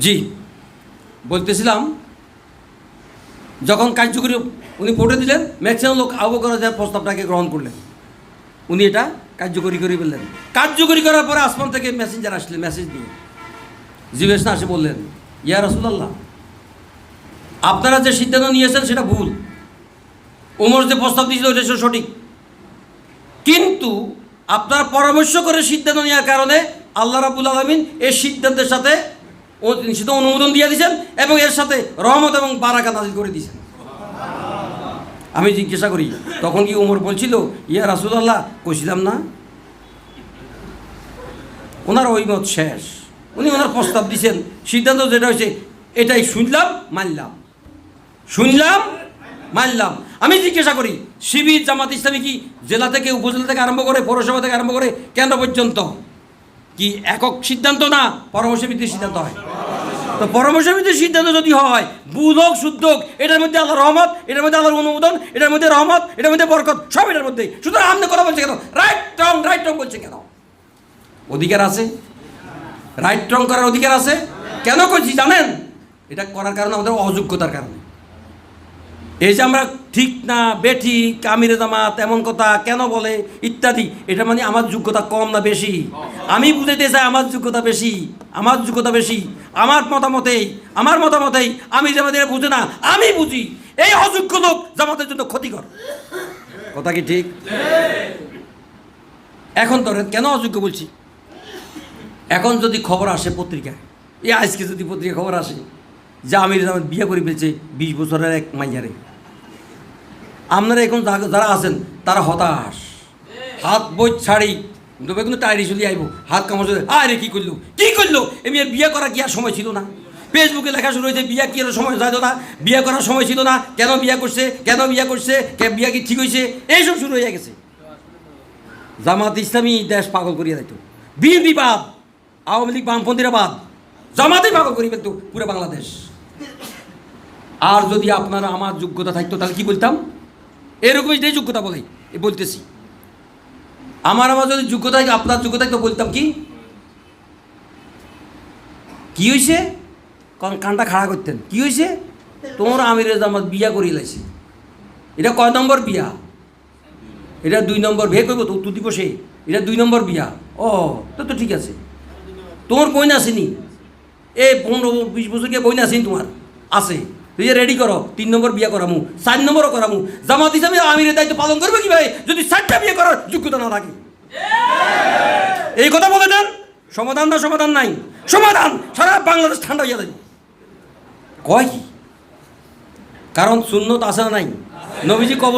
জি, বলতেছিলাম, যখন কার্যকরী উনি ভোটে দিলেন, ম্যাক্সিমাম লোক আবু বকর রাদিয়াল্লাহু প্রস্তাবটাকে গ্রহণ করলেন। উনি এটা কার্যকরী করে ফেললেন। কার্যকরী করার পরে আসমান থেকে মেসেঞ্জার আসলেন, মেসেজ দিয়ে জিজ্ঞেস আসে বললেন, ইয়া রাসূলুল্লাহ, আপনারা যে সিদ্ধান্ত নিয়েছেন সেটা ভুল, ওমর যে প্রস্তাব দিয়েছিল ওটা সঠিক, কিন্তু আপনারা পরামর্শ করে সিদ্ধান্ত নেওয়ার কারণে আল্লাহ রাব্বুল আলামিন এই সিদ্ধান্তের সাথে সেটা অনুমোদন দিয়ে দিয়েছেন এবং এর সাথে রহমত এবং বারাকা নাজিল করে দিয়েছেন। আমি জিজ্ঞাসা করি, তখন কি ওমর বলছিল ইয়া রাসূলুল্লাহ কইছিলাম না? ওনার ওই মত শেষ, উনি ওনার প্রস্তাব দিয়েছেন, সিদ্ধান্ত যেটা হয়েছে এটাই শুনলাম মানলাম, শুনলাম মানলাম। আমি জিজ্ঞাসা করি, শিবির জামাত ইসলামী কি জেলা থেকে উপজেলা থেকে আরম্ভ করে পৌরসভা থেকে আরম্ভ করে কেন্দ্র পর্যন্ত কি একক সিদ্ধান্ত না পরামর্শ ভিত্তিক সিদ্ধান্ত হয়? তো পরামর্শ ভিত্তিক সিদ্ধান্ত যদি হয়, ভুল হোক শুদ্ধ হোক, এটার মধ্যে আল্লাহর রহমত, এটার মধ্যে আল্লাহর অনুমোদন, এটার মধ্যে রহমত, এটার মধ্যে বরকত, সব এটার মধ্যে। সুতরাং আপনি কথা বলছে কেন? রাইট রং বলছে কেন? অধিকার আছে, রাইট রং করার অধিকার আছে। কেন করছি জানেন? এটা করার কারণে আমাদের অযোগ্যতার কারণে। এই যে আমরা ঠিক না বেঠিক, আমিরে জামাত এমন কথা কেন বলে ইত্যাদি, এটা মানে আমার যোগ্যতা কম না বেশি? আমি বুঝাইতে চাই আমার যোগ্যতা বেশি, আমার যোগ্যতা বেশি। আমার মতামতেই আমি জামাতের বুঝে না, আমি বুঝি। এই অযোগ্য লোক জামাতের জন্য ক্ষতিকর। কথা কি ঠিক? এখন ধরেন কেন অযোগ্য বলছি, এখন যদি খবর আসে পত্রিকায়, এই আজকে যদি পত্রিকায় খবর আসে যে আমির জামাত বিয়ে করে ফেলছে 20 বছরের এক মাইয়ারে, আপনারা এখন যারা আছেন তারা হতাশ, হাত বই ছাড়ি কিন্তু টাইরি চলি আইব, হাত কামড় চলে, আরে কী করলো এমনি বিয়ে করা কি আর সময় ছিল না? ফেসবুকে লেখা শুরু হয়েছে বিয়ে কি আর সময় যাইতো না, বিয়ে করার সময় ছিল না, কেন বিয়ে করছে, বিয়ে কি ঠিক হয়েছে, এইসব শুরু হয়ে গেছে। জামাত ইসলামী দেশ পাগল করিয়া দিত, বিএনপি বাদ, আওয়ামী লীগ বামপন্থীরা বাদ, জামাতেই পাগল করি ফেলতো পুরো বাংলাদেশ। আর যদি আপনারা আমার যোগ্যতা থাকতো তাহলে কি বলতাম? এরকম এটাই যোগ্যতা বলতেছি। আমার যদি যোগ্যতা থাকে, আপনার যোগ্যতা তো বলতাম কি হয়েছে, কানটা খাড়া করতেন, কি হয়েছে তোমার আমিরে জামাত বিয়া করি লাইছে, এটা কয় নম্বর বিয়া? এটা 2 নম্বর। বিয়ে করবো তো উত্তর দিব সে, এটা 2 নম্বর বিয়া। ও তো ঠিক আছে, তোমার বই না আসেনি, এই 15-20 বছর গিয়ে বই না আসেনি তোমার? আছে, তুই রেডি করো, 3 নম্বর বিয়ে করামু, 4 নম্বরও করামু। জামাত হিসাবে আমিরের দায়িত্ব পালন করবে কীভাবে যদি 4টা বিয়ে করার যোগ্যতা না থাকে? এই কথা বলে দেন, সমাধান না সমাধান নাই, সমাধান সারা বাংলাদেশ ঠান্ডা হয়ে যাবে। কয় কি? কারণ সুন্নত আছে না নাই? নবীজি কত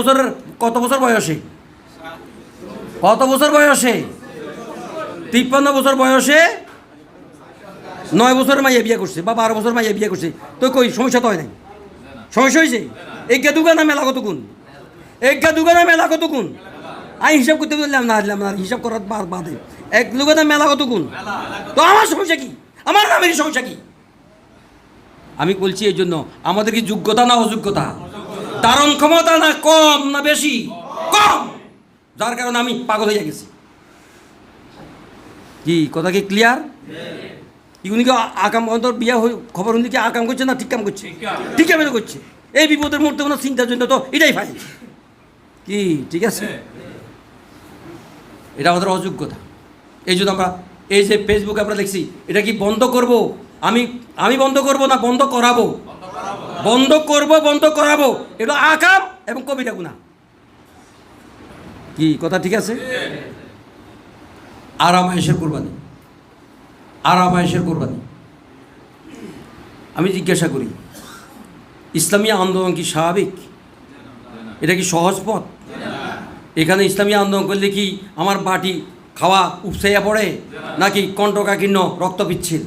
বছর বয়সে 53 বছর বয়সে 9 বছরের মাইয়া বিয়ে করছে বা 12 বছর মাইয়া বিয়ে করছে। তো কই সমস্যা তো হয় নাই? সমস্যা হয়েছে? এগা দুগানা মেলা কত গুণ? আমি হিসাব করতে বললাম না, হিসাব করার বাদে 1 দুগানা মেলা কত গুণ? তো আমার সমস্যা কি? আমার নামের সমস্যা কি? আমি বলছি এই জন্য আমাদের কি যোগ্যতা না অযোগ্যতা, ধারণ ক্ষমতা না কম না বেশি? কম, যার কারণে আমি পাগল হয়ে গেছি। কি কথা কি ক্লিয়ার? উনি কি আকাম অন্তর বিয়া খবর উনি কি আকাম করছে না ঠিক কাম করছে? ঠিক কামে করছে। এই বিপদের মুহূর্তে কোনো চিন্তার জন্য তো এটাই ভাই কি ঠিক আছে, এটা আমাদের অযোগ্যতা। এই জন্য আমরা এই যে ফেসবুকে আমরা দেখছি, এটা কি বন্ধ করব? আমি বন্ধ করব না বন্ধ করাবো? বন্ধ করাবো। এটা আকাম এবং কবিরা গুনাহ। কি কথা ঠিক আছে? আরামায়েশের কোরবানি। আমি জিজ্ঞাসা করি, ইসলামী আন্দোলন কি স্বাভাবিক? এটা কি সহজ পথ? এখানে ইসলামী আন্দোলন করলে কি আমার বাটি খাওয়া উপসাইয়া পড়ে, নাকি কণ্ঠকাকীর্ণ রক্ত পিচ্ছিল?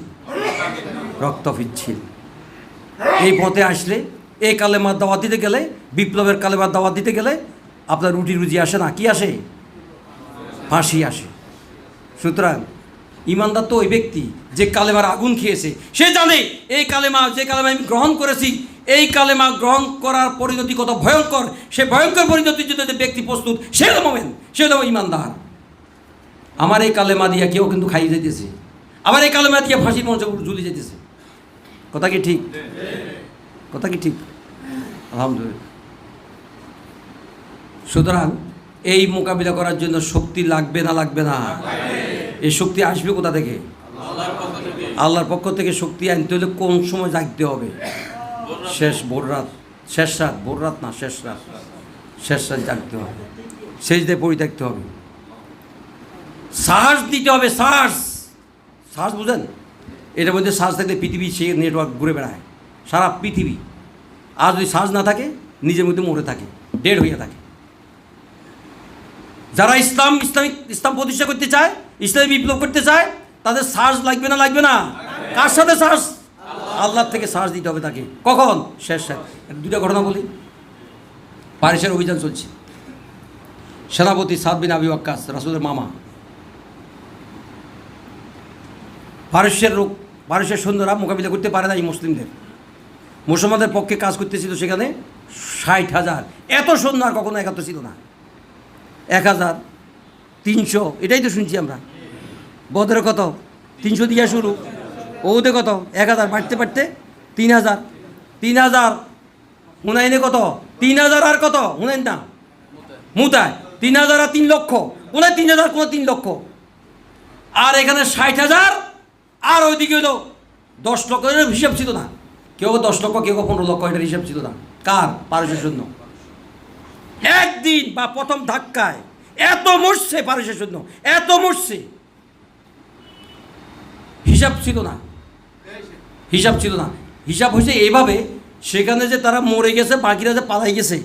এই পথে আসলে, এই কালেমার দাওয়াত দিতে গেলে, বিপ্লবের কালেমার দাওয়াত দিতে গেলে আপনার রুটি রুজি আসে না, কি আসে? ফাঁসি আসে। সুতরাং ইমানদার তো ওই ব্যক্তি যে কালেমার আগুন খেয়েছে, সে জানে এই যে কালেমা আমি গ্রহণ করেছি, এই কালেমা গ্রহণ করার পরিণতি কত ভয়ঙ্কর। সে ভয়ঙ্কর পরিণতির জন্য যে ব্যক্তি প্রস্তুত, সে হলো ইমানদার। আমার এই কালেমা দিয়া কেউ কিন্তু খাইয়ে যেতেছে, আবার এই কালেমা দিয়ে ফাঁসির মঞ্চে ঝুলে যেতেছে। কথা কি ঠিক? আলহামদুলিল্লাহ। সুতরাং এই মোকাবিলা করার জন্য শক্তি লাগবে না? এই শক্তি আসবে কোথা থেকে? আল্লাহর পক্ষ থেকে। শক্তি আনতে হলে কোন সময় জাগতে হবে? শেষ রাত জাগতে হবে, সেজদায় পড়ে থাকতে হবে, সাহস দিতে হবে। সাহস সার্চ বুঝেন? এটার মধ্যে সার্চ থাকলে পৃথিবী সে নেটওয়ার্ক ঘুরে বেড়ায় সারা পৃথিবী। আর যদি সার্চ না থাকে নিজের মধ্যে মরে থাকে, ডেড হয়ে থাকে। যারা ইসলাম প্রতিষ্ঠা করতে চায়, ইসলামী বিপ্লব করতে চায়, তাদের সার্চ লাগবে না? লাগবে না? কার সাথে সার্চ? আল্লাহর থেকে সার্চ দিতে হবে তাকে। কখন? শেষ। দুটা ঘটনা বলি। পারিসের অভিযান চলছে, সেনাপতি সাদ বিন আবি ওয়াক্কাস, রাসূলের মামা। পারস্যের সৈন্যরা মোকাবিলা করতে পারে না এই মুসলিমদের। মুসলমানদের পক্ষে কাজ করতেছিল সেখানে 60,000। এত সৈন্য আর কখনো একাত্তর ছিল না। 1,300, এটাই তো শুনছি আমরা। বদরে কত? 300 দিয়ে শুরু, ওতে কত? 1,000, বাড়তে বাড়তে 3,000। হুনাইনে কত? 3,000 আর কত? হুনাইন না, মুতায় 3,000 আর 3 লক্ষ। কোনায় 3,000, কোনো 3 লক্ষ। আর এখানে 60,000, আর ওইদিকে হলো 10 লক্ষ। এর হিসাব ছিল না। কেউ 10 লক্ষ, কেউ 15 লক্ষ, এটার হিসাব ছিল না। কার? পারস্যের সৈন্য। একদিন বা প্রথম ধাক্কায় এত মরছে পারস্যের সৈন্য, এত মরছে, হিসাব ছিল না। হিসাব হয়েছে এইভাবে, সেখানে যে তারা মরে গেছে, বাকিরা যে পালাই গেছে,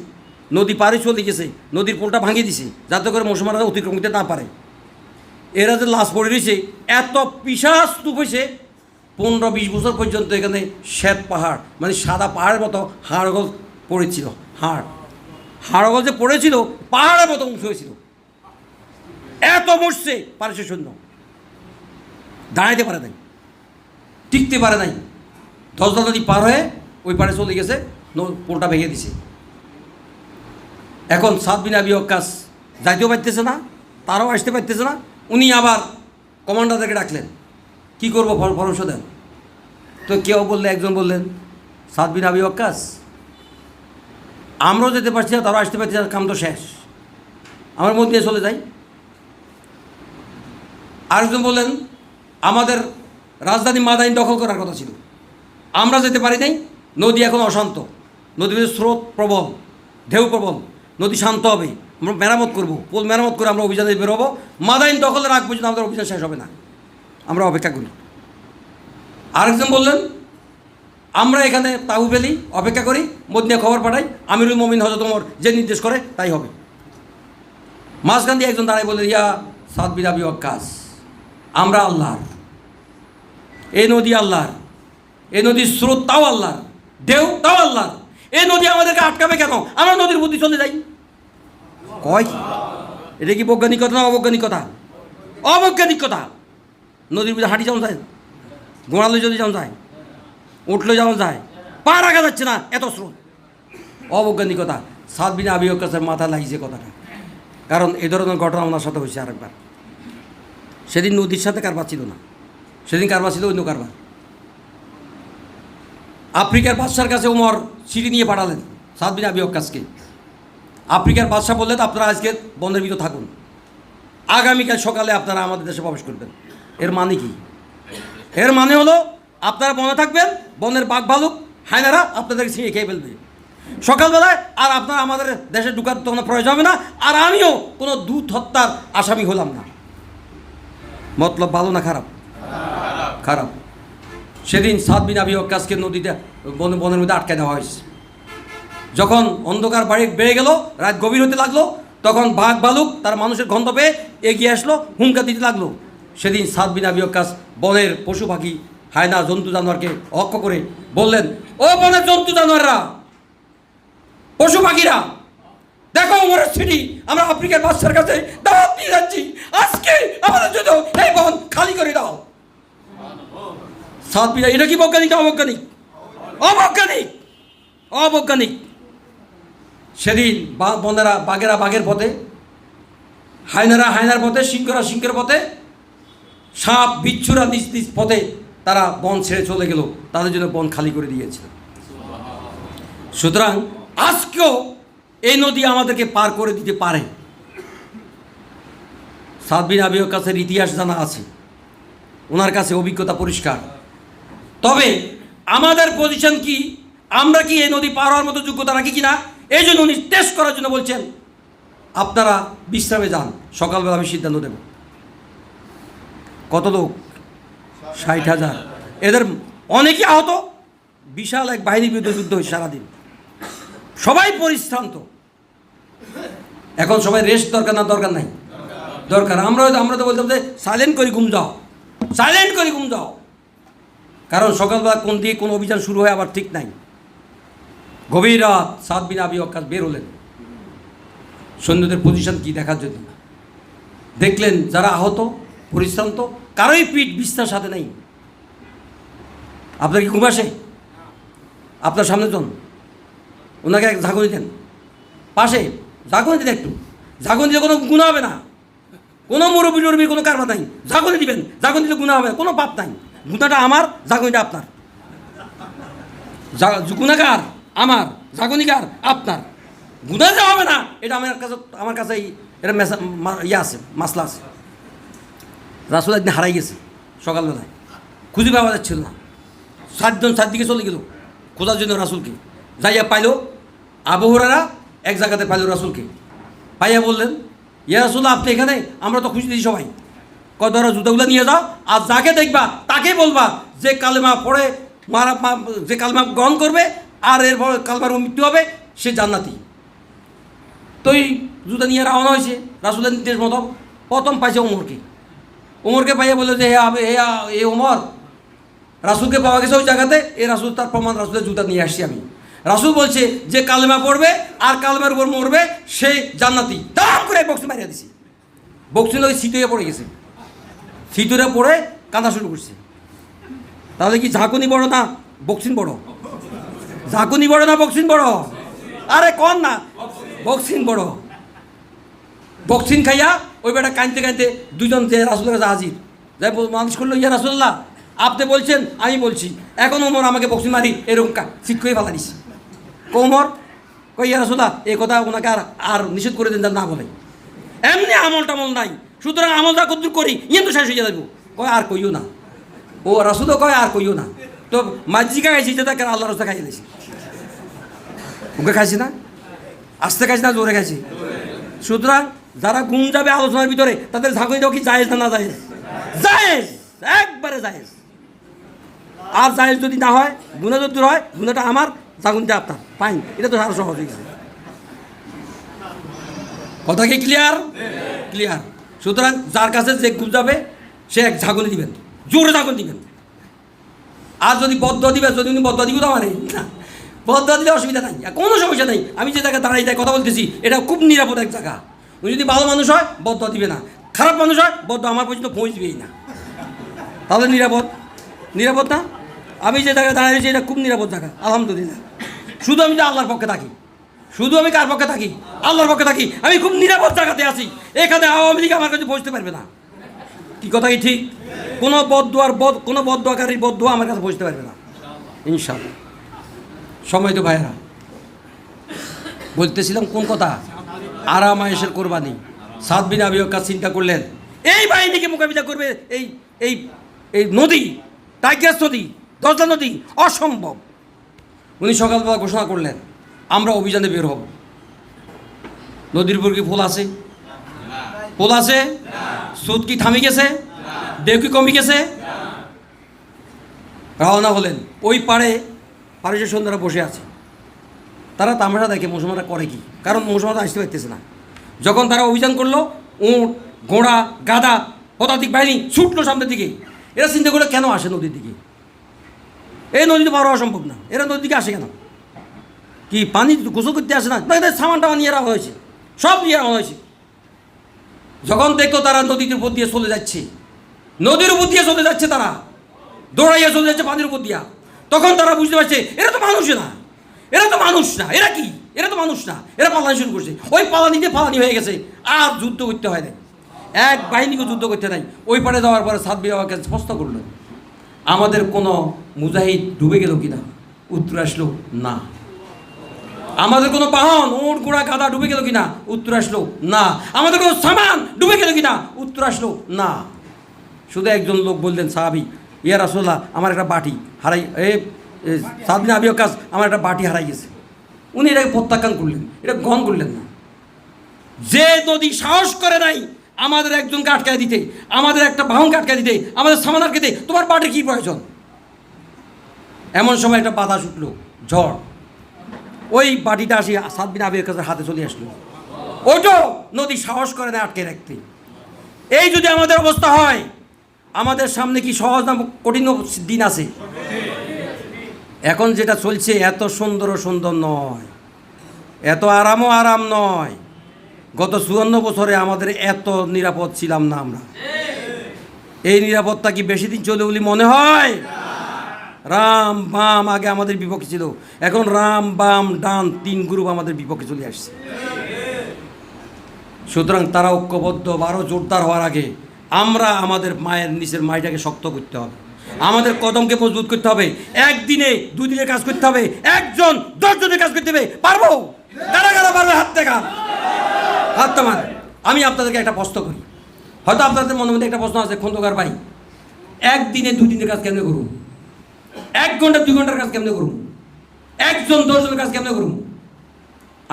নদী পাড়ে চলে গেছে, নদীর পোলটা ভাঙিয়ে দিছে যাতে করে মুসলমানরা অতিক্রম করতে না পারে। এরা যে লাশ পড়ে রয়েছে, এত বিশাল স্তূপ হয়েছে, 15-20 বছর পর্যন্ত এখানে শ্বেত পাহাড়, মানে সাদা পাহাড়ের মতো হাড়গোল পড়েছিল। হাড়গোল যে পড়েছিল পাহাড়ের মতো উঁচু হয়েছিল। এত মরছে পারস্যের সৈন্য, দাঁড়াইতে পারে নাই, টিকতে পারে নাই। 10 নদী পার হয়ে ওই পাড়ে চলে গেছে, পোলটা ভেঙে দিছে। এখন সাদ বিন আবি ওয়াক্কাস যাইতেও পারতেছে না, তারাও আসতে পারতেছে না। উনি আবার কমান্ডারদেরকে ডাকলেন, কী করবো, পরামর্শ দেন। তো কেউ বললে, একজন বললেন, সাদ বিন আবি ওয়াক্কাস, আমরাও যেতে পারছি না, তারাও আসতে পারছি না, কাম তো শেষ, আমার মধ্যে দিয়ে চলে যাই। আরেকজন বললেন, আমাদের রাজধানী মাদাইন দখল করার কথা ছিল, আমরা যেতে পারি নাই, নদী এখন অশান্ত, নদীর স্রোত প্রবল, ঢেউ প্রবল, নদী শান্ত হবে, আমরা মেরামত করবো, পোল মেরামত করে আমরা অভিযানে বেরোবো, মাদাইন দখলের আগ পর্যন্ত আমাদের অভিযান শেষ হবে না, আমরা অপেক্ষা করি। আরেকজন বললেন, আমরা এখানে তাবু ফেলি, অপেক্ষা করি, মদিনায় খবর পাঠাই, আমিরুল মুমিনিন হযরত ওমর যে নির্দেশ করে তাই হবে। মাঝখান দিয়ে একজন দাঁড়ায় বললেন, ইয়া সাদ বিন আবি ওয়াক্কাস, আমরা আল্লাহর, এই নদী আল্লাহর, এই নদীর স্রোত তাও আল্লাহর, ঢেউ তাও আল্লাহর, এই নদী আমাদেরকে আটকাবে কেন? আমরা নদীর বুদ্ধি চলে যাই। কয় এটা কি বৈজ্ঞানিকতা না অবৈজ্ঞানিকতা? অবৈজ্ঞানিকতা। নদীর মধ্যে হাঁটি যাওয়া যায়, গোড়ালে যদি যাওয়া যায়, উঠলে যাওয়া যায়, পা রাখা যাচ্ছে না, এত স্রোত। অবৈজ্ঞানিকতা। সাদ বিন আবি ওয়াক্কাসের মাথা লাগিয়েছে কথাটা, কারণ এ ধরনের ঘটনা ওনার সাথে হয়েছে আরেকবার। সেদিন নদীর সাথে কারবার ছিল না, সেদিন কারবার ছিল অন্য কারবার। আফ্রিকার বাদশার কাছে ওমর চিঠি নিয়ে পাঠালেন সাদ বিন আবি ওয়াক্কাসকে। আফ্রিকার বাদশাহ বললেন, আপনারা আজকে বনের ভিতর থাকুন, আগামীকাল সকালে আপনারা আমাদের দেশে প্রবেশ করবেন। এর মানে কি? এর মানে হলো আপনারা বনে থাকবেন, বনের বাঘ ভালুক হায়নারা আপনাদেরকে ছিঁড়ে খেয়ে ফেলবে সকালবেলায়, আর আপনারা আমাদের দেশে ঢুকার তো কোনো প্রয়োজন হবে না, আর আমিও কোনো দুধ হত্যার আসামি হলাম না। মতলব ভালো না খারাপ? খারাপ। সেদিন সাদ বিন আবি ওয়াক্কাসকে নদীতে বনের মধ্যে আটকে দেওয়া হয়েছে। যখন অন্ধকার বাড়ি বেড়ে গেল, রাত গভীর হতে লাগলো, তখন বাঘ ভালুক তার মানুষের গন্ধ পেয়ে এগিয়ে আসলো, হুমকা দিতে লাগলো। সেদিন সাদ বিন আবি ওয়াক্কাস বনের পশু পাখি, হায়না, জন্তু জানোয়ারকে লক্ষ্য করে বললেন, ও বনের জন্তু জানোয়াররা, পশু পাখিরা, দেখো ওমরের চিঠি, আমরা আফ্রিকার বাদশার কাছে দাওয়াত নিয়ে যাচ্ছি, আজকে আমাদের জন্য এই বন খালি করে দাও। সাদ বিন, এটা কি বৈজ্ঞানিক না অবৈজ্ঞানিক? অবৈজ্ঞানিক, অবৈজ্ঞানিক। সেদিন বনেরা, বাঘেরা বাঘের পথে, হায়নারা হায়নার পথে, সিংহরা সিংহের পথে, সাপ বিচ্ছুরা নিজ নিজ পথে তারা বন ছেড়ে চলে গেল, তাদের জন্য বন খালি করে দিয়েছিল। সুতরাং আজকেও এই নদী আমাদেরকে পার করে দিতে পারে। সাদ বিন আবি ওয়াক্কাসের ইতিহাস জানা আছে, ওনার কাছে অভিজ্ঞতা পরিষ্কার। তবে আমাদের পজিশন কি? আমরা কি এই নদী পার হওয়ার মতো যোগ্যতা রাখি কিনা? এই জন্য উনি টেস্ট করার জন্য বলছেন, আপনারা বিশ্রামে যান, সকালবেলা আমি সিদ্ধান্ত দেব। কত লোক? 60,000। এদের অনেকে আহত, বিশাল এক বাহিনীর বিরুদ্ধে যুদ্ধ হয়েছে সারাদিন, সবাই পরিশ্রান্ত। এখন সবাই রেস্ট দরকার না দরকার নাই? দরকার। আমরা তো বলতাম যে সাইলেন্ট করে ঘুম যাও, সাইলেন্ট করে ঘুম যাও, কারণ সকালবেলা কোন দিয়ে কোন অভিযান শুরু হয় আবার ঠিক নাই। গভীর রাত সাদ বিন আবি ওয়াক্কাস বের হলেন সৈন্যদের পজিশন কি দেখার জন্য। দেখলেন যারা আহত পরিশ্রান্ত, কারোই পিঠ বিস্তার সাথে নেই। আপনার কি ঘুম আসে? আপনার সামনে জন, ওনাকে এক ঝাঁকুনি দেন, পাশে ঝাঁকুনি দিন, একটু ঝাঁকুনি দিলে কোনো গুণা হবে না, কোনো মুরব্বী টরবির কোনো কারবার নাই। ঝাঁকুনি দিবেন, ঝাঁকুনি দিলে গুণা হবে না, কোনো পাপ নাই। গুণাটা আমার, ঝাঁকুনিটা আপনার। গুণাকার আমার, ঝাঁকুনিকার আপনার। গুণা যে হবে না এটা আমার কাছে এটা ইয়ে আছে, মাসলা আছে। রাসূল একদিন হারাই গেছে সকালবেলায়, খুঁজে পাওয়া যাচ্ছিল না। 7 জন 7 দিকে চলে গেল খোঁজার জন্য রাসূলকে। যাইয়া পাইল আবু হুরায়রা এক জায়গাতে পাইল রাসূলকে। পাইয়া বললেন, ইয়া রাসূলুল্লাহ আপনি এখানে? আমরা তো খুঁজতেছি সবাই। কয় ধরো জুতাগুলো নিয়ে যাও, আর যাকে দেখবা তাকে বলবা যে কালেমা পড়ে যে কালেমা গ্রহণ করবে আর এরপর কালেমার মৃত্যু হবে, সে জান্নাতি। তো এই জুতা নিয়ে রওনা হয়েছে রাসূলের নির্দেশ মতো। প্রথম পাইছে ওমরকে। ওমরকে পাইয়া বললো যে হে ওমর, রাসূলকে পাওয়া গেছে ওই জায়গাতে, এই রাসূল তার প্রমাণ, রাসূলের জুতা নিয়ে আসছি আমি। রাসূল বলছে যে কালেমা পড়বে আর কালেমার উপর মরবে সে জান্নাতি। দাম করে বক্সি মারিয়া দিছি। বক্সি ওই সিটুয়ে পড়ে গেছে, সিটুরে পড়ে কাঁদা শুরু করছে। তাহলে কি ঝাঁকুনি বড় না বক্সিন বড়? ঝাঁকুনি বড় না বক্সিন বড়? আরে কন না, বক্সিন বড়। বক্সিন খাইয়া ওই বেটা কাঁদতে কাঁদতে দুজন যে রাসূলের কাছে হাজির, যাই মানুষ করলো, ইয়া রাসূলুল্লাহ আপনি বলছেন আমি বলছি, এখন ওমর আমাকে বক্সিং মারি এরকম ঠিক করে ফেলা দিস। ওমর কই ইয়া রাসূলুল্লাহ এই কথা ওনাকে আর নিষেধ করে দেন, না বলে এমনি আমল টামল নাই, সুতরাং আমলটা কদ্দুর করি ইয়ে তো শেষ হয়ে যাবো। কয় আর কইও না। ও রাসূলও কয় আর কইও না। তো মাঝিকা খাইছি যে তাকে আল্লাহ রাস্তা খাইয়ে দিয়েছি। ওকে খাইছি না, আস্তে খাইছি না জোরে খাইছি। সুতরাং যারা ঘুম যাবে আলোচনার ভিতরে তাদের ঝাঁকুনি দেওয়া কি জায়েজ না? না জায়েজ? জায়েজ, একবারে জায়েজ। আর জায়েজ যদি না হয়, গুণা যদি হয়, গুণাটা আমার, ঝাঁকুনিটা আপনার, ফাইন। এটা তো আরো সহজ হয়ে গেছে। কথা কি ক্লিয়ার? ক্লিয়ার। সুতরাং যার কাছে যে ঘুম যাবে সে এক ঝাঁকুনি দিবেন, জোরে ঝাঁকুনি দিবেন। আর যদি বদদোয়া দিবে, যদি উনি বদদোয়া দিবে তো আমার না, বদদোয়া দিলে অসুবিধা নাই, কোনো সমস্যা নেই। আমি যে জায়গায় দাঁড়াই তাই কথা বলতেছি, এটা খুব নিরাপদ এক জায়গা। উনি যদি ভালো মানুষ হয় বদদোয়া দিবে না, খারাপ মানুষ হয় বদদোয়া আমার পর্যন্ত পৌঁছবেই না। তাহলে নিরাপদ, নিরাপদ না? আমি যে জায়গায় দাঁড়িয়েছি এটা খুব নিরাপদ জায়গা, আলহামদুলিল্লাহ। শুধু আমি যে আল্লাহর পক্ষে থাকি, শুধু আমি কার পক্ষে থাকি? আল্লাহর পক্ষে থাকি। আমি খুব নিরাপদ জায়গাতে আছি, এখানে আওয়ামী লীগ আমার কাছে পৌঁছতে পারবে না। কি কথা কি ঠিক? কোনো বদদোয়াকারীর বদদোয়া আমার কাছে পৌঁছতে পারবে না ইনশাআল্লাহ। সময় তো ভাইয়েরা বলতেছিলাম কোন কথা? আরাম আয়েশের কোরবানি। সাদ বিন আবি ওয়াক্কাস চিন্তা করলেন এই বাহিনীকে মোকাবিলা করবে এই এই এই নদী, টাইগ্রাস নদী, দজলা নদী, অসম্ভব। উনি সকালবেলা ঘোষণা করলেন আমরা অভিযানে বের হব। নদীর উপর কি ফুল আছে? ফুল আছে? স্রোত কি থামে গেছে? ঢেউ কি কমে গেছে? রওনা হলেন। ওই পাড়ে পারিসের সন্ধ্যারা বসে আছে, তারা তামাশা দেখে মুসলমানরা করে কি, কারণ মুসলমানরা আসতে পারতেছে না। যখন তারা অভিযান করলো, উঁট, ঘোড়া, গাধা, পদাতিক বাহিনী ছুটলো সামনের দিকে। এরা চিন্তা করলো কেন আসে নদীর দিকে? এই নদী তো পার হওয়া সম্ভব না, এরা নদীর দিকে আসে কেন? কি পানি গোসল করতে আসে না? সামান টামান নিয়ে রাখা হয়েছে, সব নিয়ে রাখা হয়েছে। যখন দেখতো তারা নদীর উপর দিয়ে চলে যাচ্ছে, নদীর উপর দিয়ে চলে যাচ্ছে, তারা দৌড়াইয়া চলে যাচ্ছে পানির উপর দিয়া, তখন তারা বুঝতে পারছে এরা তো মানুষ না, এরা তো মানুষ না। এরা কি? এরা তো মানুষ না। এরা পালানি শুরু করছে। ওই পালানিতে পালানি হয়ে গেছে, আর যুদ্ধ করতে হয় নাই, এক বাহিনীকে যুদ্ধ করতে নাই। ওই পাড়ে যাওয়ার পরে সাদ বিন আবি ওয়াক্কাস স্পষ্ট করলো আমাদের কোনো মুজাহিদ ডুবে গেল কিনা? উত্তর আসলো না। আমাদের কোনো বাহন, উট, ঘোড়া, গাধা ডুবে গেল কিনা? উত্তর আসলো না। আমাদের কোনো সামান ডুবে গেল কিনা? উত্তর আসলো না। শুধু একজন লোক বললেন সাহাবী, ইয়া রাসূলুল্লাহ আমার একটা বাটি হারাই, সাদ বিন আবি ওয়াক্কাস আমার একটা বাটি হারাই গেছে। উনি এটাকে প্রত্যাখ্যান করলেন, এটা গ্রহণ করলেন না। যে নদী সাহস করে নাই আমাদের একজনকে আটকায় দিতে, আমাদের একটা বাহনকে আটকায় দিতে, আমাদের সামান আটকে দিতে তোমার পার্টির কী প্রয়োজন? এমন সময় একটা বাতাস উঠলো, ঝড়, ওই বাটিটা আসি সাত বিন আবির কাছে হাতে চলে আসলো। ওইটো নদী সাহস করে না আটকে রাখতে। এই যদি আমাদের অবস্থা হয়, আমাদের সামনে কি সহজ না কঠিন দিন আছে? এখন যেটা চলছে এত সুন্দরও সুন্দর নয়, এত আরামও আরাম নয়। গত 54 বছরে আমাদের এত নিরাপদ ছিলাম না আমরা। এই নিরাপত্তা কি বেশি দিন চলে বলে মনে হয়? রাম বাম আগে আমাদের বিপক্ষে ছিল, এখন রাম বাম ডান 3 গ্রুপ আমাদের বিপক্ষে চলে আসছে। সুতরাং তারা ঐক্যবদ্ধ আরও জোরদার হওয়ার আগে আমরা আমাদের মায়ের নিচের মাইটাকে শক্ত করতে হবে, আমাদের কদমকে মজবুত করতে হবে। একদিনে 2 দিনের কাজ করতে হবে, একজন 10 জনের কাজ করতে হবে। পারবো? কারা কারা পারবে? হাত দেখা, হাত তামান। আমি আপনাদেরকে একটা প্রশ্ন করি, হয়তো আপনাদের মনে মধ্যে একটা প্রশ্ন আছে, খন্দকার ভাই একদিনে 2 দিনের কাজ কেমনে করুন? 1 ঘন্টা 2 ঘন্টার কাজ কেমনে করুন? একজন 10 জনের কাজ কেমনে করুন?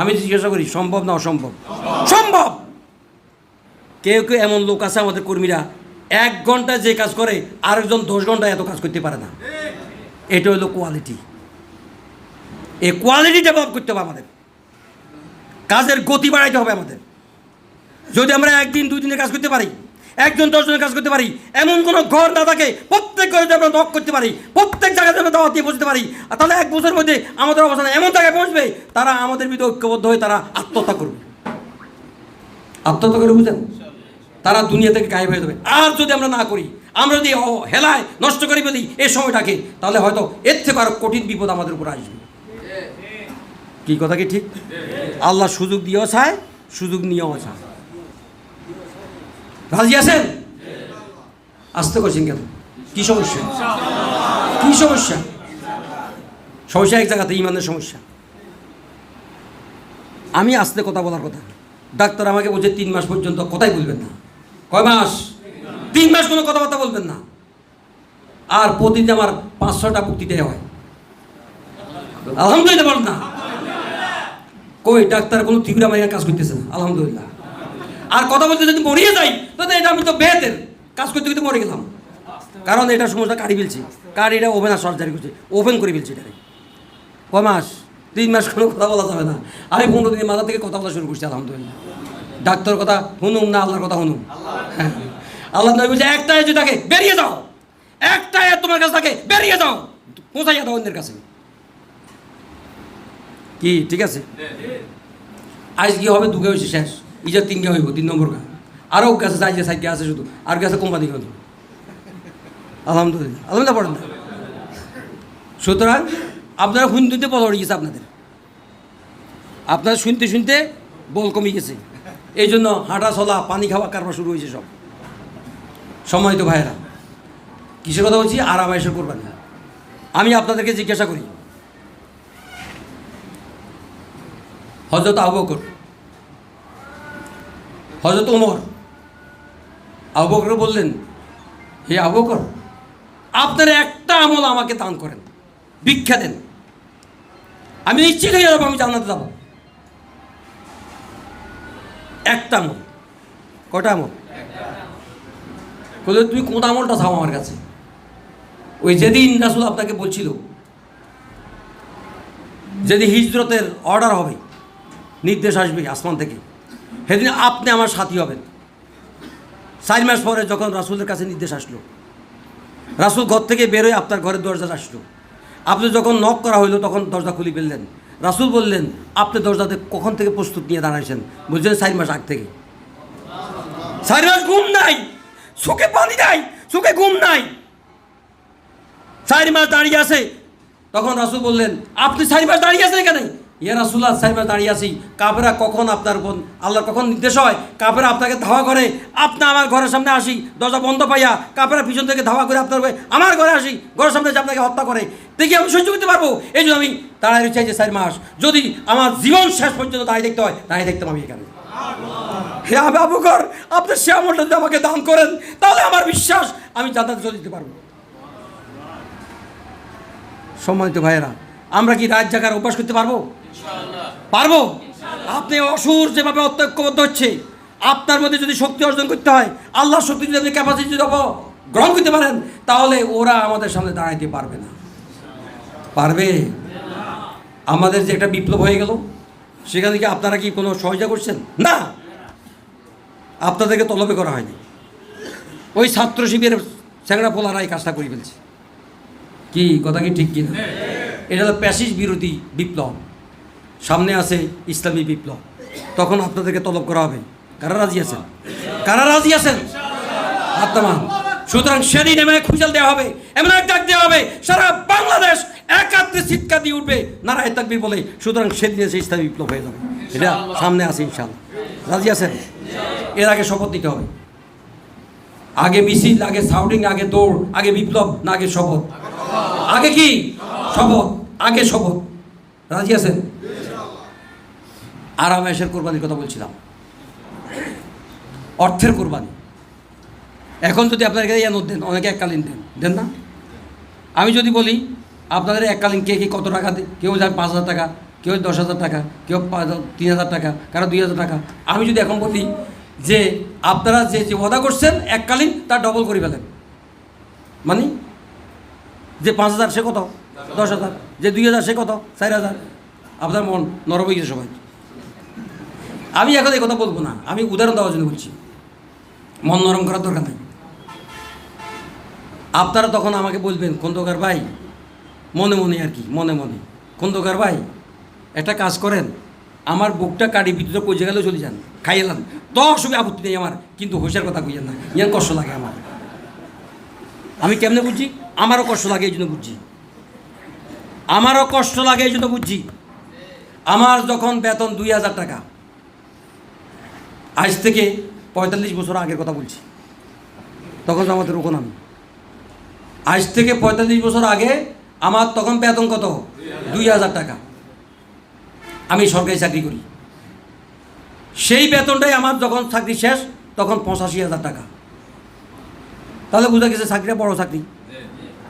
আমি জিজ্ঞাসা করি, সম্ভব না অসম্ভব? সম্ভব। কেউ কেউ এমন লোক আছে আমাদের কর্মীরা 1 ঘন্টা যে কাজ করে আরেকজন 10 ঘন্টা এত কাজ করতে পারে না। এটা হলো কোয়ালিটি। এই কোয়ালিটি ডেভেলপ করতে হবে আমাদের, কাজের গতি বাড়াইতে হবে আমাদের। যদি আমরা একদিন 2 দিনের কাজ করতে পারি, একজন 10 জনের কাজ করতে পারি, এমন কোনো ঘর না থাকে প্রত্যেক ঘরে আমরা নক করতে পারি, প্রত্যেক জায়গায় আমরা দাওয়াত দিয়ে বসতে পারি, তাহলে 1 বছরের মধ্যে আমাদের অবস্থান এমন জায়গায় পৌঁছবে, তারা আমাদের বিরুদ্ধে ঐক্যবদ্ধ হয়ে তারা আত্মহত্যা করবে। আত্মহত্যা করে বুঝেন, তারা দুনিয়া থেকে গায়েব হয়ে যাবে। আর যদি আমরা না করি, আমরা যদি হেলায় নষ্ট করে ফেলি এই সময়টাকে, তাহলে হয়তো এর থেকে আরো কঠিন বিপদ আমাদের উপর আসবে। কি কথা কি ঠিক? আল্লাহ সুযোগ দিয়েও চায়, সুযোগ নিয়েও চায়। রাজি আছেন? আসতে করছেন কেন? কি সমস্যা? কি সমস্যা? সমস্যা এক জায়গাতে, ইমানের সমস্যা। আমি আসতে কথা বলার কথা, ডাক্তার আমাকে বলছে 3 মাস পর্যন্ত কথাই বলবেন না। কয় মাস? 3 মাস কোনো কথাবার্তা বলবেন না। আর প্রতিদিন আমার 500টা বক্তৃতা হয়। আলহামদুলিল্লাহ বলেন না? কই ডাক্তার কোনো তীব্র মাইয়া কাজ করতেছে না, আলহামদুলিল্লাহ। আর কথা বলতে যদি মরিয়ে যাই, তাহলে এটা আমি তো বেহেতের কাজ করতে করতে মরে গেলাম। কারণ এটা সমস্যা কাটি ফেলছি, এটা ওভেন আর সার্জারি করছে, ওভেন করে ফেলছি এটাকে। কয় মাস? 3 মাস কোনো কথা বলা যাবে না। আমি 15 দিনের মাথা থেকে কথা বলা শুরু করছি, আলহামদুলিল্লাহ। ডাক্তার কথা শুনুম না, আল্লাহর কথা শুনুম। হ্যাঁ, আল্লাহ নবী বলছে একটা যে থাকে বেরিয়ে যাও, একটা তোমার কাছে থাকে বেরিয়ে যাও, পৌঁছাইয়া দাও অন্যের কাছে। কি ঠিক আছে? আজ কি হবে? 2 গে হয়েছে শেষ, ইজার 3 গে হইব, 3 নম্বর গা। আরও গাছে চাই যে সাইডে আছে শুধু, আর গাছে কোম্পানি গেল। আলহামদুলিল্লাহ, আলহামদুলিল্লাহ পড়েন না। সুতরাং আপনারা শুনতে বল হয়ে গেছে, আপনারা শুনতে শুনতে বল কমে গেছে। এই জন্য হাঁটা চলা, পানি খাওয়া কারবার শুরু হয়েছে সব। সময় তো ভাইয়েরা, কিসের কথা বলছি? আরামায়েশে করবেন না। আমি আপনাদেরকে জিজ্ঞাসা করি, হযরত আবু বকর, হযরত ওমর, আবু বকর বললেন, হে আবু বকর, আপনার একটা আমল আমাকে দান করেন, ভিক্ষা দেন, আমি নিশ্চিত হয়ে যাবো আমি জান্নাতে যাবো। একটা আমল। কটা আমল? বলে তুমি কোন আমলটা চাও আমার কাছে? ওই যেদিন রাসূল আপনাকে বলছিল, যেদিন হিজরতের অর্ডার হবে, নির্দেশ আসবে আসমান থেকে, সেদিন আপনি আমার সাথী হবেন। 4 মাস পরে যখন রাসূলের কাছে নির্দেশ আসলো, রাসূল ঘর থেকে বেরোয় আপনার ঘরের দরজা আসলো, আপনি যখন নক করা হইলো তখন দরজা খুলে ফেললেন। রাসূল বললেন, আপনি দরজাতে কখন থেকে প্রস্তুত নিয়ে দাঁড়াইছেন? বলছেন 4 মাস আগ থেকে। 4 মাস ঘুম নাই, চোখে পানি নাই, চোখে ঘুম নাই, 4 মাস দাঁড়িয়ে আছে। তখন রাসূল বললেন, আপনি 4 মাস দাঁড়িয়ে আছেন এখানে? ইয়া রাসূলুল্লাহ, 4 মাস দাঁড়িয়ে আছি। কাফেরা কখন আপনার উপর, আল্লাহর কখন নির্দেশ হয়, কাফেরা আপনাকে ধাওয়া করে, আপনি আমার ঘরের সামনে আসি, দরজা বন্ধ পাইয়া কাফেরা পিছন থেকে ধাওয়া করে আপনার আমার ঘরে আসি, ঘরের সামনে আপনাকে হত্যা করে, দেখি আমি সহ্য করতে পারবো? এই জন্য আমি দাঁড়াই চাই যে 4 মাস, যদি আমার জীবন শেষ পর্যন্ত দাঁড়িয়ে দেখতে হয়, দাঁড়িয়ে দেখতাম আমি এখানে। হে আবু বকর, আপনি সে আমলটা যদি আমাকে দান করেন, তাহলে আমার বিশ্বাস আমি জান্নাতে চলে যেতে পারবো। সম্মানিত ভাইয়েরা, আমরা কি রাত জাগার অভ্যাস করতে পারবো? পারবো? আপনি অসুর যেভাবে ঐক্যবদ্ধ হচ্ছে, আপনার মধ্যে যদি শক্তি অর্জন করতে হয়, আল্লাহর শক্তি যদি আপনি ক্যাপাসিটি যদি গ্রহণ করতে পারেন, তাহলে ওরা আমাদের সামনে দাঁড়াইতে পারবে না। পারবে? আমাদের যে একটা বিপ্লব হয়ে গেল, সেখান থেকে আপনারা কি কোনো সহযোগিতা করছেন? না, আপনাদেরকে তলবে করা হয়নি। ওই ছাত্র শিবিরের চ্যাংড়া পোলারা এই কাজটা করে ফেলছে। কি কথা কি ঠিক কিনা? এটা হলো প্যাসিজ বিরোধী বিপ্লব, সামনে আছে ইসলামী বিপ্লব। তখন আপনাদেরকে তলব করা হবে। কারা রাজি আছেন? কারা রাজি আছেন? আত্মান। সুতরাং সেদিন এমন খুঁজাল দেওয়া হবে, এমন এক ডাক দেওয়া হবে, সারা বাংলাদেশ একাত্রে চিৎকার দিয়ে উঠবে নারায়ে তাকবীর বলে। সুতরাং সেদিন এসে ইসলামী বিপ্লব হয়ে যাবে। এটা সামনে আছে ইনশাআল্লাহ। রাজি আছেন? এর আগে শপথ নিতে হবে। আগে মিছিল, আগে সাউন্ডিং, আগে দৌড়, আগে বিপ্লব না আগে শপথ? আগে কি? শপথ। আগে শপথ। রাজি আছেন? আরামেশের কোরবানির কথা বলছিলাম, অর্থের কোরবানি। এখন যদি আপনাদের নোট দেন, অনেকে এককালীন দেন না? আমি যদি বলি আপনাদের এককালীন কে কি কত টাকা দেয়, কেউ যায় 5,000 টাকা, কেউ 10,000 টাকা, কেউ 3,000 টাকা, কারো 2,000 টাকা। আমি যদি এখন বলি যে আপনারা যে যে ওয়াদা করছেন এককালীন, তার ডবল করে ফেলেন, মানে যে 5,000 সে কত? 10,000। যে 2,000 সে কত? 4,000। আপনার মন নরম হয়ে গেছে সবাই। আমি এখন এই কথা বলবো না, আমি উদাহরণ দেওয়ার জন্য বলছি, মন নরম করার দরকার নেই। আপনারা তখন আমাকে বলবেন, খন্দকার ভাই, মনে মনে আর কি, মনে মনে, খন্দকার ভাই একটা কাজ করেন, আমার বুকটা কাটি ভিতরে পচে গেলেও চলে যান, খাইয়েলাম, তো অসুবিধা আপত্তি নেই আমার, কিন্তু হোসের কথা কইয়েন না, ইয়ান কষ্ট লাগে আমার। আমি কেমনে বুঝছি? আমারও কষ্ট লাগে এই জন্য বুঝছি, আমারও কষ্ট লাগে এই জন্য বুঝছি। আমার যখন বেতন 2,000 টাকা, আজ থেকে 45 বছর আগের কথা বলছি, তখন আমাদের ওখানে আমি, আজ থেকে 45 বছর আগে আমার তখন বেতন কত? 2,000 টাকা। আমি সরকারি চাকরি করি, সেই বেতনটাই আমার যখন চাকরি শেষ তখন 85,000 টাকা। তাহলে বুঝা গেছে চাকরিটা বড় চাকরি।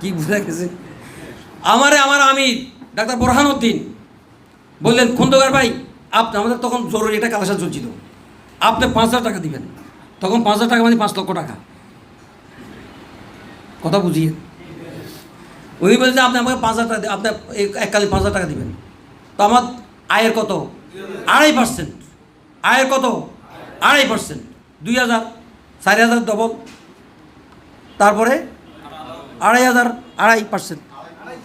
কি বুঝা গেছে? আমার আমির ডাক্তার বোরহান উদ্দিন বললেন, খন্দকার ভাই আপনি, আমাদের তখন জরুরি একটা কালেকশন চলছিল, আপনি 5,000 টাকা দিবেন। তখন 5,000 টাকা মানে 5 লক্ষ টাকা। কথা বুঝিয়ে উনি বলছেন আপনি আমাকে 5,000 টাকা, আপনি এককালীন 5,000 টাকা দিবেন। তো আমার আয়ের কত? 2.5%। আয়ের কত? 2.5%। 2,000, 4,000 ডবল, তারপরে 2,500, 2.5%।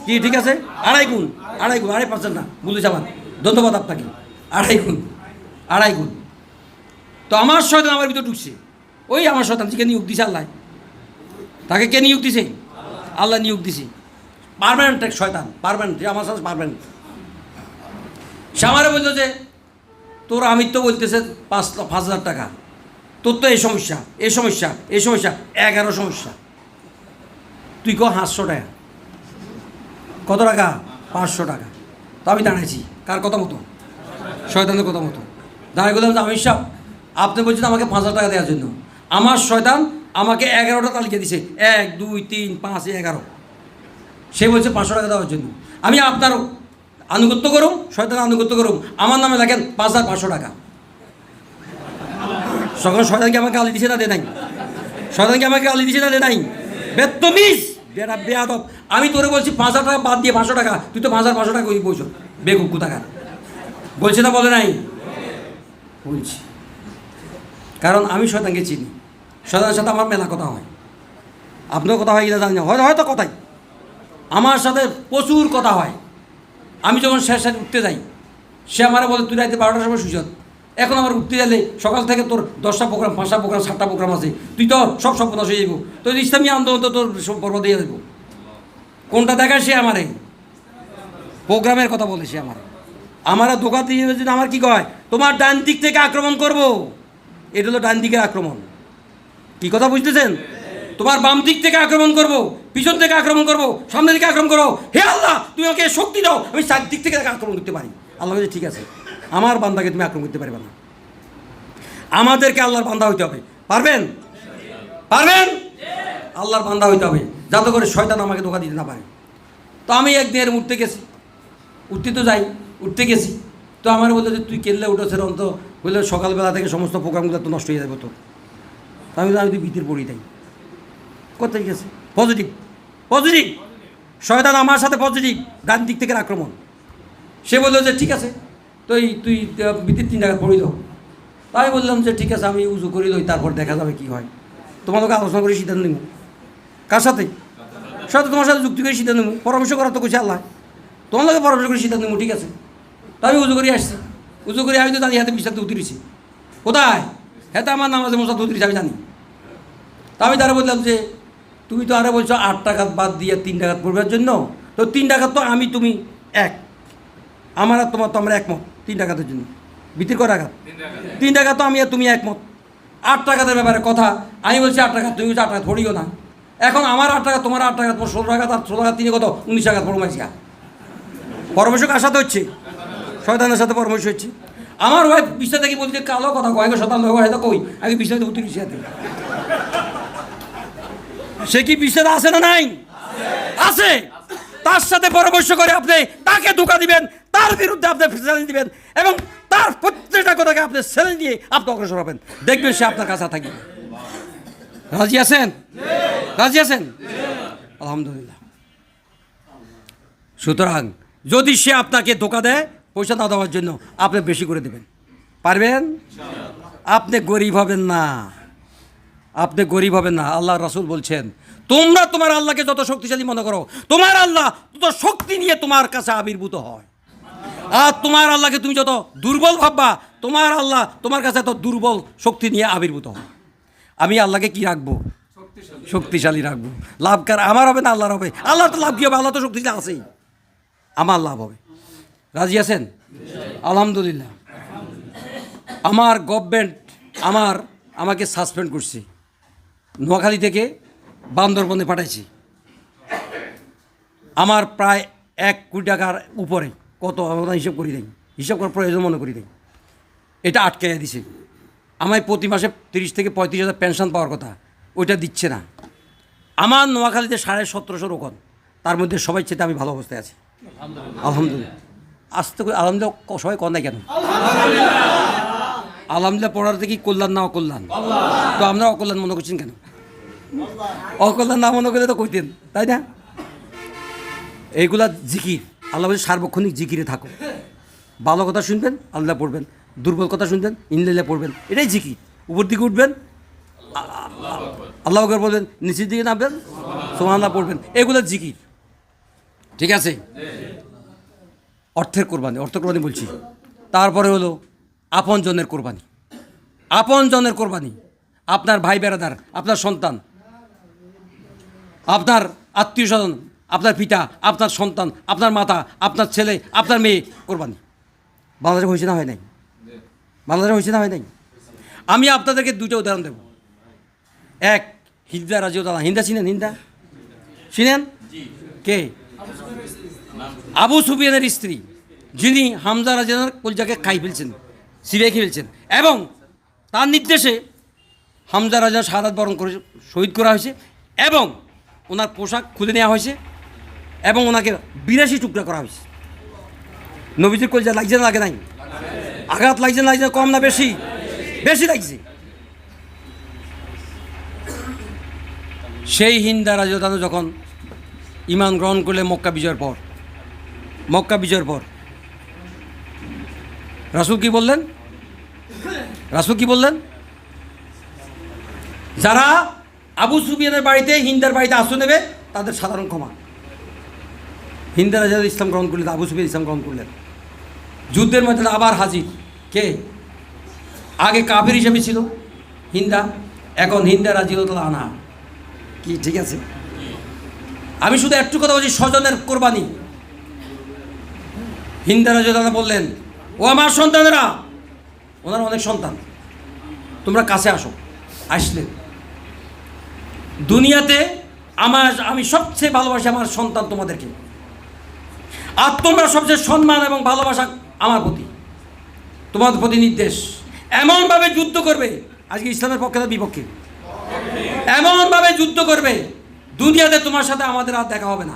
কি ঠিক আছে? 2.5 গুণ, 2.5% না, বলেছে আমার, ধন্যবাদ আপনাকে। 2.5 গুণ। তো আমার শয়তান আমার ভিতরে ঢুকছে, ওই আমার শয়তান কে নিয়োগ দিছে আল্লাহ, তাকে কে নিয়োগ দিছে? আল্লাহ নিয়োগ দিছে। পারমানেন্ট এক শয়তান, পারমানেন্ট, আমার সাথে পারমানেন্ট। সে আমারে বললো যে তোর আমির তো বলতেছে 5,000 টাকা, তোর তো এই সমস্যা, এই সমস্যা, এই সমস্যা, 11 সমস্যা, তুই কো 500 টাকা। কত টাকা? 500 টাকা। তো আমি দাঁড়াইছি কার কথা মতো? শয়তানের কথা মতো দাঁড়াই বললাম যে আমির সাহেব আপনি বলছেন আমাকে 5,000 টাকা দেওয়ার জন্য, আমার শয়তান আমাকে 11টা তালিকা দিছে, 1, 2, 3, 5, 11। সে বলছে 500 টাকা দেওয়ার জন্য। আমি আপনার আনুগত্য করুন, শয়তান আনুগত্য করুন, আমার নামে লেখেন 5,500 টাকা। সকল শয়তানকে আমাকে গালি দিছে না দে নাই? শয়তানকে আমাকে গালি দিছে না দে নাই? বেত্তমিজ, বেয়াদব। আমি তোরে বলছি 5,000 টাকা বাদ দিয়ে 500 টাকা, তুই তো 5,500 টাকা ওই বলছো, বেকুব কোথাকার। বলছে না বলে নাই? বলছি, কারণ আমি শয়তানকে চিনি, শয়তানের সাথে আমার মেলা কথা হয়। আপনার কথা হয় কিনা জানি না, হয়তো কথাই আমার সাথে প্রচুর কথা হয়। আমি যখন শেষ উঠতে যাই, সে আমার বলে তুই রাইতে 12টার সময় শুইছ, এখন আমার উঠতে গেলে সকাল থেকে তোর 10টা প্রোগ্রাম, 5টা প্রোগ্রাম, 7টা প্রোগ্রাম আছে, তুই তো সব সর্বনাশ হয়ে যাবো, তোর ইসলামী আন্দোলন তো তোর সব বরবাদ দিয়ে দেবো। কোনটা দেখায় সে আমারে? প্রোগ্রামের কথা বলে সে আমার দোকান দিয়ে আমার কি কয়, তোমার ডান দিক থেকে আক্রমণ করব। এটা হলো ডান দিকের আক্রমণ। কি কথা বুঝতেছেন? তোমার বাম দিক থেকে আক্রমণ করব, পিছন থেকে আক্রমণ করব, সামনে দিকে আক্রমণ করো। হে আল্লাহ তুমি আমাকে শক্তি দাও, আমি 4 দিক থেকে আক্রমণ করতে পারি। আল্লাহ বলছে ঠিক আছে, আমার বান্দাকে তুমি আক্রমণ করতে পারবে না। আমাদেরকে আল্লাহর বান্দা হইতে হবে। পারবেন? পারবেন? আল্লাহর বান্দা হইতে হবে, যাতে করে শয়তান আমাকে ধোঁকা দিতে না পারে। তো আমি একদিনের উঠতে গেছি, উঠতে তো যাই, উঠতে গেছি, তো তো আমার বললো যে তুই কেল্লে উঠেছে অন্ত বললে সকালবেলা থেকে সমস্ত প্রোগ্রামগুলো তো নষ্ট হয়ে যাবে তো আমি তুই ভীতির পড়ি তাই কোথায় গেছে পজিটিভ পজিটিভ শয়তান আমার সাথে পজিটিভ ডান দিক থেকে আক্রমণ। সে বললো যে ঠিক আছে তুই ভীতির 3 টাকা পড়িল। তাই বললাম যে ঠিক আছে আমি উজু করি লই, তারপর দেখা যাবে কী হয়। তোমাদেরকে আলোচনা করে সিদ্ধান্ত নিব। কার সাথে? সাথে তোমার সাথে যুক্তি করে সিদ্ধান্ত নেব। পরামর্শ করা তো কইছে আল্লাহ, তোমার লোকে পরামর্শ করে সিদ্ধান্ত নেব। ঠিক আছে, তো আমি উজু করে আসছি। উজু করে আমি তো দাঁড়িয়ে হাতে বিছাতে উতরিছি। কোথায়? হ্যাঁ, আমার নামাজে মশাতে উতরিছি, আমি জানি। তা আমি তারা বললাম যে তুমি তো আরে বলছো 8 টাকা বাদ দিয়ে 3 টাকা পড়বার জন্য, তো 3 টাকা তো আমি তুমি এক, আমার আর তোমার তো আমরা একমত 3 টাকাতের জন্য। ভিত্তির কয় টাকা? 3 টাকা তো আমি আর তুমি একমত। 8 টাকাতের ব্যাপারে কথা, আমি বলছি 8 টাকা, তুমি বলছো 8 টাকা পড়িও না। এখন আমার 8 টাকা, তোমার 8 টাকা, তোমার 16 টাকা, তার 16 টাকা 3 কত 19 টাকা পরমাইছিয়া। পরামর্শ কার সাথে হচ্ছে? শয়তানের সাথে পরামর্শ হচ্ছে। আমার ওয়াইফ বিছনা থেকে বলছে কালো কথা কয় শতান হয়তো কই আগে বিছনাতে উঠে সাথে। সে কি বিছনাতে আছে না নাই? আছে। তার সাথে পরামর্শ করে আপনি তাকে ধোঁকা দিবেন, তার বিরুদ্ধে আপনি চ্যালেঞ্জ দিবেন এবং তার প্রত্যেকটা কথাকে আপনি চ্যালেঞ্জ দিয়ে আপনি অগ্রসর হবেন, দেখবেন সে আপনার কাছে থাকবে। রাজি আছেন? রাজি আছেন? আলহামদুলিল্লাহ। সুতরাং যদি সে আপনাকে ধোঁকা দেয় পয়সা না দেওয়ার জন্য, আপনি বেশি করে দেবেন। পারবেন? আপনি গরিব হবেন না, আপনি গরিব হবেন না। আল্লাহ রাসূল বলছেন তোমরা তোমার আল্লাহকে যত শক্তিশালী মনে করো, তোমার আল্লাহ তত শক্তি নিয়ে তোমার কাছে আবির্ভূত হয়। আর তোমার আল্লাহকে তুমি যত দুর্বল ভাববা, তোমার আল্লাহ তোমার কাছে তত দুর্বল শক্তি নিয়ে আবির্ভূত হয়। আমি আল্লাহকে কি রাখবো? শক্তিশালী রাখবো। লাভ কার? আমার হবে না আল্লাহর হবে। আল্লাহ তো লাভ কি হবে? আল্লাহ তো শক্তিশালী আছেই, আমার লাভ হবে। রাজি আছেন? আলহামদুলিল্লাহ। আমার গভর্নমেন্ট আমাকে সাসপেন্ড করছে, নোয়াখালী থেকে বান্দরবনে পাঠাইছি। আমার প্রায় 1 কোটি টাকার উপরে, কত আমরা হিসাব করি দেয়, হিসাব করার প্রয়োজন মনে করি দেয়, এটা আটকাইয়া দিছে। আমায় প্রতি মাসে 30 থেকে 35,000 পেনশন পাওয়ার কথা, ওইটা দিচ্ছে না। আমার নোয়াখালীতে 1750 রোকন, তার মধ্যে সবাই চেয়ে আমি ভালো অবস্থায় আছি আলহামদুলিল্লাহ। আসতে করে আলহামদুলিল্লাহ সবাই কন নাই কেন? আলহামদুলিল্লাহ পড়াতে কি কল্যাণ না অকল্যাণ? তো আপনারা অকল্যাণ মনে করছেন কেন? অকল্যাণ না মনে করলে তো কইতেন, তাই না? এইগুলা জিকির, আল্লাহ বলছে সার্বক্ষণিক জিকিরে থাকো। ভালো কথা শুনবেন, আল্লাহ পড়বেন। দুর্বল কথা শুনবেন, ইনলিল্লাহ পড়বেন। এটাই জিকির। উপর দিকে উঠবেন, আল্লাহ আকবার বলবেন, নিচের দিকে নামবেন, সুবহানাল্লাহ পড়বেন। এগুলো জিকির। ঠিক আছে? অর্থের কোরবানি বলছি। তারপরে হলো আপনজনের কোরবানি। আপনজনের কোরবানি, আপনার ভাই বেরাদার, আপনার সন্তান, আপনার আত্মীয় স্বজন, আপনার পিতা, আপনার সন্তান, আপনার মাতা, আপনার ছেলে, আপনার মেয়ে কোরবানি। বাংলাদেশে হয়েছে না হয় নাই? বাংলাদেশে হয়েছে না হয় নাই? আমি আপনাদেরকে 2টা উদাহরণ দেব। এক, হিন্দা রাজিউদ্দাহ। হিন্দা চিনেন? হিন্দা চিনেন? কে? আবু সুফিয়ানের স্ত্রী, যিনি হামজা রাজিউদ্দাহর কলজাকে খাই ফেলছেন, সিরিয়ায় খেয়ে ফেলছেন, এবং তার নির্দেশে হামজা রাজা শাহাদাত বরণ করে শহীদ করা হয়েছে এবং ওনার পোশাক খুলে নেওয়া হয়েছে এবং ওনাকে 82 টুকরা করা হয়েছে। নবীজির কলজা লাগছে না লাগে নাই? আঘাত লাগছে না লাগছে? কম না বেশি? বেশি লাগছে। সেই হিন্দা রাজিউদ্দাহ যখন ঈমান গ্রহণ করলে মক্কা বিজয়ের পর রাসূল কি বললেন? যারা আবু সুফিয়ানের বাড়িতে, হিন্দার বাড়িতে আশ্রয় নেবে তাদের সাধারণ ক্ষমা। হিন্দা রাজা ইসলাম গ্রহণ করলেন, আবু সুফিয়ান ইসলাম গ্রহণ করলেন। যুদ্ধের মধ্যে আবার হাজির। কে? আগে কাফের হিসেবে ছিল হিন্দা, এখন হিন্দা রাজিউল্লাহ আনা। কি ঠিক আছে? আমি শুধু একটু কথা বলছি, স্বজনের কোরবানি। হিন্দা রাজিউল্লাহ বললেন, ও আমার সন্তানেরা, ওনার অনেক সন্তান, তোমরা কাছে আসো। আসলেন। দুনিয়াতে আমি সবচেয়ে ভালোবাসি আমার সন্তান তোমাদেরকে, আর তোমরা সবচেয়ে সম্মান এবং ভালোবাসা আমার প্রতি, তোমাদের প্রতি নির্দেশ। এমনভাবে যুদ্ধ করবে, আজকে ইসলামের পক্ষে না বিপক্ষে, এমনভাবে যুদ্ধ করবে দুনিয়াতে তোমার সাথে আমাদের আর দেখা হবে না,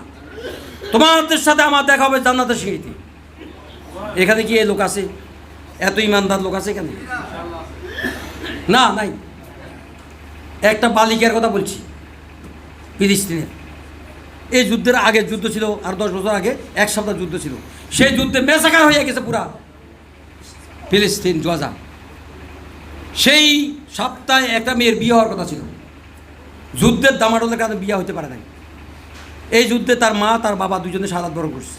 তোমাদের সাথে আমার দেখা হবে জান্নাতের সিঁড়িতে। এখানে কি এই লোক আছে? এত ইমানদার লোক আছে এখানে? না, নাই। একটা বালিকার কথা বলছি, ফিলিস্তিনের। এই যুদ্ধের আগে যুদ্ধ ছিল, আর 10 বছর আগে 1 সপ্তাহ যুদ্ধ ছিল। সেই যুদ্ধে মেসাকার হয়ে গেছে পুরা ফিলিস্তিন, গাজা। সেই সপ্তাহে একটা মেয়ের বিয়ে হওয়ার কথা ছিল, যুদ্ধের দামাডোলের কারণে বিয়ে হতে পারে নাই। এই যুদ্ধে তার মা তার বাবা দুজনে শাহাদাত বরণ করছে।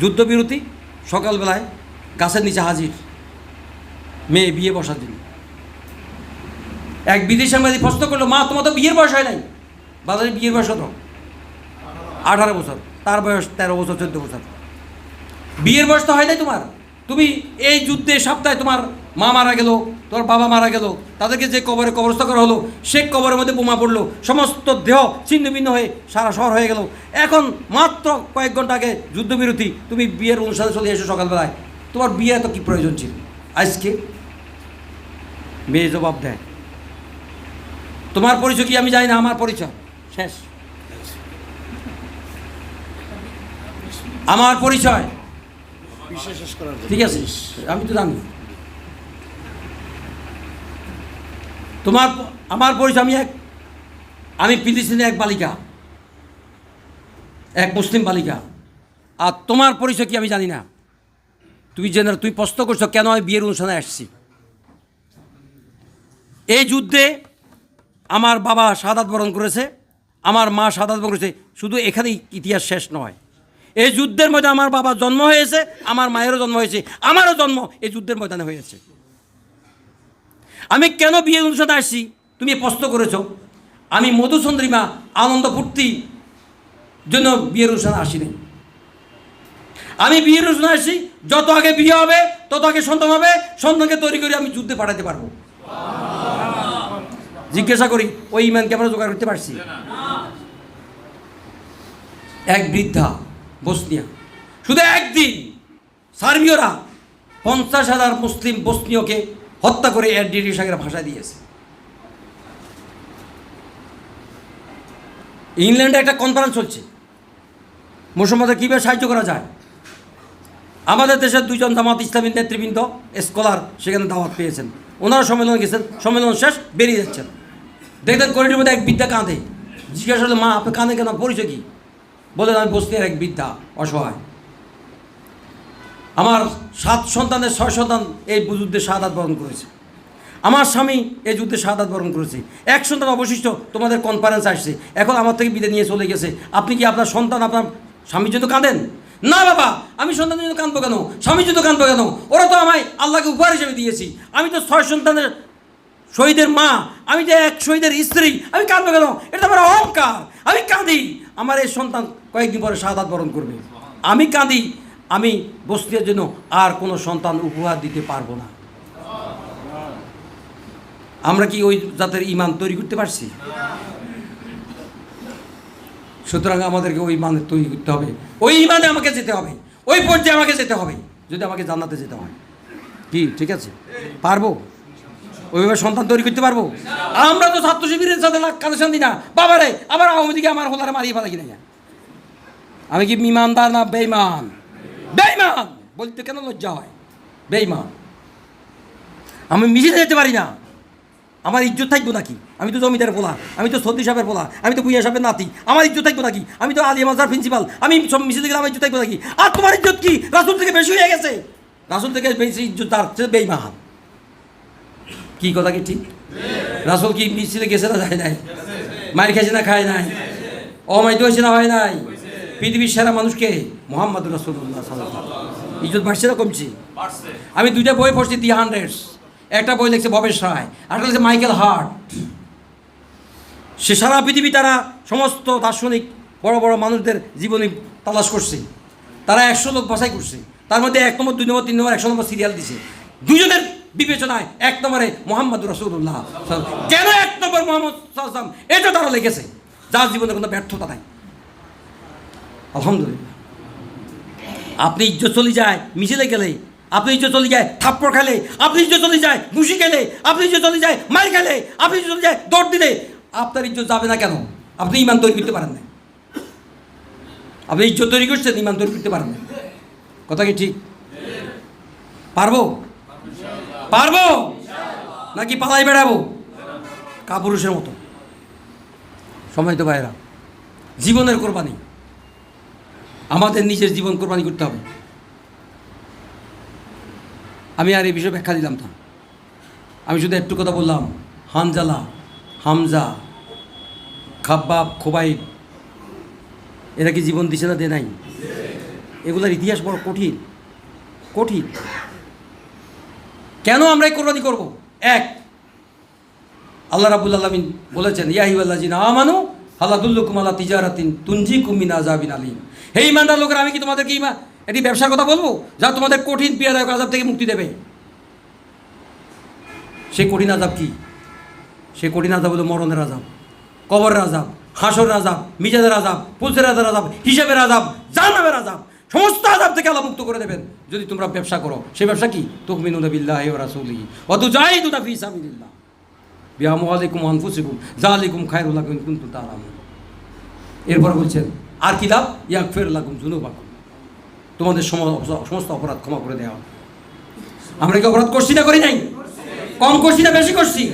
যুদ্ধবিরতি, সকালবেলায় গাছের নিচে হাজির মেয়ে বিয়ে বসার জন্য। এক বিদেশি সাংবাদিক প্রশ্ন করলো, মা তোমার তো বিয়ের বয়স হয় নাই। বাজারে বিয়ের বয়স হতো 18 বছর, তার বয়স 13 বছর 14 বছর। বিয়ের বয়স তো হয় নাই তোমার। তুমি এই যুদ্ধে সপ্তাহে তোমার মা মারা গেল, তোমার বাবা মারা গেল, তাদেরকে যে কবরে কবরস্থ করা হলো, সে কবরের মধ্যে বোমা পড়লো, সমস্ত দেহ ছিন্ন ভিন্ন হয়ে সারা শহর হয়ে গেল। এখন মাত্র কয়েক ঘন্টা আগে যুদ্ধবিরতি, তুমি বিয়ের অনুষ্ঠানে চলে এসো সকালবেলায়। তোমার বিয়ে এত কী প্রয়োজন ছিল আজকে? মেয়ে জবাব দেয়, তোমার পরিচয় কি আমি জানি না, আমার পরিচয় শেষ। আমার পরিচয় ঠিক আছে, আমি তো জানি। আমার পরিচয়, আমি ফিলিস্তিনের এক বালিকা, এক মুসলিম বালিকা। আর তোমার পরিচয় কি আমি জানি না। তুমি প্রশ্ন করছো কেন আমি বিয়ের অনুষ্ঠানে আসছি। এই যুদ্ধে আমার বাবা শাহাদাত বরণ করেছে, আমার মা শাহাদাত বরণ করেছে। শুধু এখানেই ইতিহাস শেষ নয়। এই যুদ্ধের মধ্যে আমার বাবার জন্ম হয়েছে, আমার মায়েরও জন্ম হয়েছে, আমারও জন্ম এই যুদ্ধের ময়দানে হয়েছে। আমি কেন বিয়ের অনুষ্ঠানে আসছি তুমি প্রশ্ন করেছ। আমি মধুচন্দ্রিমা আনন্দ ফুর্তি জন্য বিয়ের অনুষ্ঠানে আসিনি। আমি বিয়ের অনুষ্ঠানে আসছি, যত আগে বিয়ে হবে তত আগে সন্তান হবে, সন্তানকে তৈরি করে আমি যুদ্ধে পাঠাতে পারবো। জিজ্ঞাসা করি, ওই ইমানকে আমরা জোগাড় করতে পারছি? এক বৃদ্ধা বসনিয়া, শুধু একদিন সার্বীয়রা 50,000 মুসলিম বসনীয়কে হত্যা করে এর ডিডি সাগরে ভাষা দিয়েছে। ইংল্যান্ডে একটা কনফারেন্স চলছে, মুসলমানদের কীভাবে সাহায্য করা যায়। আমাদের দেশের 2জন জামাত ইসলামী নেতৃবৃন্দ স্কলার সেখানে দাওয়াত পেয়েছেন, ওনারা সম্মেলনে গেছেন, সম্মেলন শেষ বেরিয়ে যাচ্ছেন। দেখতেন করিডোর মধ্যে এক বৃদ্ধা কাঁদে। জিজ্ঞাসা করলেন, মা আপনি কাঁদে কেন, পরিচয় কি? বলেন, আমি বসনিয়ার এক বৃদ্ধা, অসহায়। আমার 7 সন্তানের 6 সন্তান এই যুদ্ধে শাহাদাত বরণ করেছে। আমার স্বামী এই যুদ্ধে শাহাদাত বরণ করেছে। এক সন্তান অবশিষ্ট, তোমাদের কনফারেন্স আসছে, এখন আমার থেকে বিদায় নিয়ে চলে গেছে। আপনি কি আপনার সন্তান, আপনার স্বামীর জন্য কাঁদেন? না বাবা, আমি সন্তানের জন্য কাঁদবো কেন, স্বামীর জন্য কাঁদবো কেন? ওরা তো আমায় আল্লাহকে উপহার হিসেবে দিয়েছি। আমি তো 6 সন্তানের শহীদের মা, আমি যে এক শহীদের স্ত্রী, আমি কাঁদবো কেন? এটা আমার অহংকার। আমি কাঁদি, আমার এই সন্তান কয়েকদিন পরে শাহাদাত বরণ করবে। আমি কাঁদি, আমি বসনিয়ার জন্য আর কোনো সন্তান উপহার দিতে পারবো না। আমরা কি ওই জাতের ইমান তৈরি করতে পারছি? সুতরাং আমাদেরকে ওই ইমান তৈরি করতে হবে, ওই ইমানে আমাকে যেতে হবে, ওই পর্যায়ে আমাকে যেতে হবে, যদি আমাকে জান্নাতে যেতে হয়। কি ঠিক আছে? পারবো? ওইভাবে সন্তান তৈরি করতে পারবো? আমরা তো ছাত্র শিবিরের সাথে কানেকশন দিই না। বাবারে, আবার আওয়ামী লীগে আমার হোলারে মারিয়ে ফেলা কিনা। আমি কি ইমানদার না বেঈমান? বেঈমান বলতে কেন লজ্জা হয়? বেঈমান। আমি মিছিলে যেতে পারি না, আমার ইজ্জত থাকবো নাকি? আমি তো জমিদার বলা, আমি তো সর্দি সাহেবের বলা, আমি তো ভুইয়া সাহেবের নাতি, আমার ইজ্জত থাকবো নাকি? আমি তো আলিয়া মাদ্রাসার প্রিন্সিপাল, আমি সব মিছিলে গেলে আমার ইজ্জত থাকবো নাকি? আর তোমার ইজ্জত কি রাসূল থেকে বেশি হয়ে গেছে? রাসূল থেকে বেশি ইজ্জত তার চেয়ে বেঈমান। কি কথা কি ঠিক? রাসূল কি মিছিলে গেছে না যায় নাই? মায়ের খেয়েছে না খায় নাই? অমাইত হয়েছে না হয় নাই? পৃথিবীর সেরা মানুষকে মুহাম্মদুর রাসূলুল্লাহ সাল্লাল্লাহু আলাইহি ওয়াসাল্লাম। ইজ্জত বাড়ছে না কমছে? আমি 2টা বই পড়ছি, দি হান্ড্রেডস। একটা বই লিখছে ভবেশ রায়, আরেকটা লিখছে মাইকেল হার্ট। সে সারা পৃথিবী তারা সমস্ত দার্শনিক বড় বড় মানুষদের জীবনী তালাশ করছে। তারা 100 লোক বাছাই করছে, তার মধ্যে 1 নম্বর 2 নম্বর 3 নম্বর 100 নম্বর সিরিয়াল দিছে। দুজনের বিবেচনায় 1 নম্বরে মুহাম্মদুর রাসূলুল্লাহ। কেন 1 নম্বর মুহাম্মদ সাল্লাল্লাহু আলাইহি ওয়াসাল্লাম? এটা তারা লিখেছে, যার জীবনে কোনো ব্যর্থতা নাই। আলহামদুলিল্লাহ। আপনি ইজ্জত চলে যায় মিছিলে গেলে, আপনি ইজ্জত চলে যায় থাপ্পড় খেলে, আপনি ইজ্জত চলে যায় ঘুষি খেলে, আপনি ইজ্জত চলে যায় মার খেলে, আপনি ইজ্জত চলে যায় দৌড় দিলে, আপনার ইজ্জত যাবে না কেন? আপনি ইমান তৈরি করতে পারেন না। আপনি ইজ্জত তৈরি করছেন, ইমান তৈরি করতে পারেন না। কথা কি ঠিক? পারবো? পারবো নাকি পালাই বেড়াবো কাপুরুষের মতো? সম্মানিত ভাইয়েরা, জীবনের কোরবানি, আমাদের নিজের জীবন কোরবানি করতে হবে। আমি আর এই বিষয়ে ব্যাখ্যা দিলাম না, আমি শুধু একটু কথা বললাম। হানজালা, হামজা, খাব্বাব, খোবাইব, এরা কি জীবন দিছে না দে নাই? এগুলোর ইতিহাস বড় কঠিন, কঠিন। কেন আমরা এই কোরবানি করবো? এক, আল্লাহ রাব্বুল আলামিন বলেছেন, ইয়া আইয়ুহাল্লাযিনা আমানু হাল আদুল্লুকুম আলা তিজারাতিন তুনজিকুম মিন আযাবিন আলীম। হে ঈমানদার লোকেরা, আমি কি তোমাদেরকে একটি ব্যবসার কথা বলবো যা তোমাদের কঠিন পীড়াদায়ক আযাব থেকে মুক্তি দেবে? সেই কঠিন আযাব কি? সেই কঠিন আযাব হলো মরণের আযাব, কবরের আযাব, হাসরের আযাব, মিজানের আযাব, পুলসিরাতের আযাব, হিসাবের আযাব, জাহান্নামের আযাব। সমস্ত আযাব থেকে আল্লাহ মুক্ত করে দেবেন যদি তোমরা ব্যবসা করো। সেই ব্যবসা কি? তুমিনুনা বিল্লাহি ওয়া রাসূলিহি ওয়া তুজাহিদুনা ফি সাবিলিল্লাহ বিআমওয়ালিকুম ওয়া আনফুসিকুম যালিকুম খায়রুল লাকুম ইন কুনতুম তা'লামুন। এরপর বলছেন, আর কি লাভ? ইয়াগফির লাকুম যুনুবাকুম, তোমাদের সমস্ত অপরাধ ক্ষমা করে দেওয়া। আমরা কি অপরাধ করছি না করি নাই? কম করছি না বেশি করছি?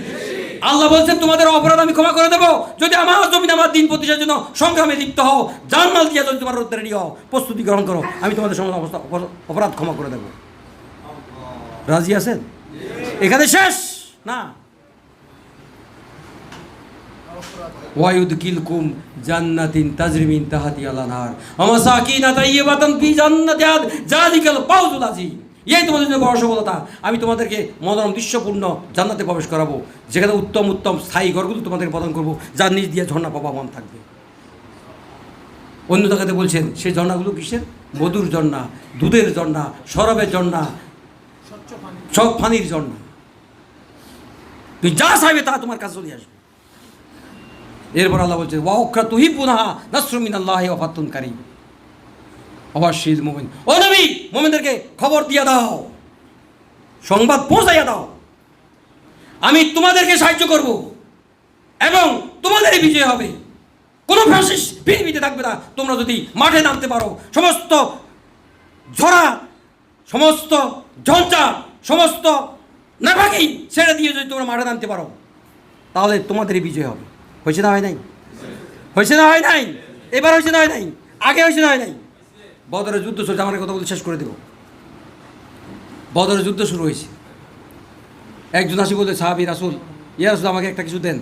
আল্লাহ বলছেন, তোমাদের অপরাধ আমি ক্ষমা করে দেবো যদি আমার জমিন আমার দিন প্রতিষ্ঠার জন্য সংগ্রামে লিপ্ত হও, জানমাল দিয়ে যদি তোমার রেডি হও, প্রস্তুতি গ্রহণ করো, আমি তোমাদের সমস্ত অপরাধ ক্ষমা করে দেবো। রাজি আছেন? এখানে শেষ না। ওয়ায়ুদকিলকুম জান্নাতিন তাজরি মিন তাহতিহাল আনহার ওয়া মাসাকিন তাইয়্যিবাতান ফি জান্নাতিন যালিকাল ফাওজুল আযীম। এই তোমাদের জন্য বড় সফলতা। আমি তোমাদেরকে মনোরম দৃশ্যপূর্ণ জান্নাতে প্রবেশ করাবো, যেখানে উত্তম উত্তম স্থায়ী ঘরগুলো তোমাদেরকে প্রদান করবো, যার নিচ দিয়ে ঝর্ণা প্রবাহমান থাকবে। অন্য জায়গাতে বলছেন, সেই ঝর্ণাগুলো কিসের? মধুর ঝর্ণা, দুধের ঝর্ণা, শরাবের ঝর্ণা, সব পানির ঝর্ণা। তুই যা চাইবে তা তোমার কাছে চলে আসবে। এরপর আল্লাহ বলছে, ওয়া উখরা তুহিব্বুনাহা নাসরুম মিনাল্লাহি ওয়া ফাতহুন কারীম। অবশ্যই মুমিন, ও নবী, মুমিনদেরকে খবর দিয়ে দাও, সংবাদ পৌঁছাইয়া দাও, আমি তোমাদেরকে সাহায্য করব এবং তোমাদেরই বিজয় হবে। কোনো ফ্যাসিস্ট পৃথিবীতে থাকবে না তোমরা যদি মাঠে নামতে পারো। সমস্ত ঝরা, সমস্ত ঝঞ্ঝা, সমস্ত নাফাকি ছেড়ে দিয়ে যদি তোমরা মাঠে নামতে পারো, তাহলে তোমাদেরই বিজয় হবে। হয়েছে না হয় নাই? হয়েছে না হয় নাই? এবার হয়েছে না হয় নাই? আগে হয়েছে না হয় নাই? বদরের যুদ্ধ চলছে, আমার কথা বলে শেষ করে দেব। বদরের যুদ্ধ শুরু হয়েছে। একজন আসি বলতে, সাহাবী, রাসূল, ইয়া রাসূল আমাকে একটা কিছু দেন।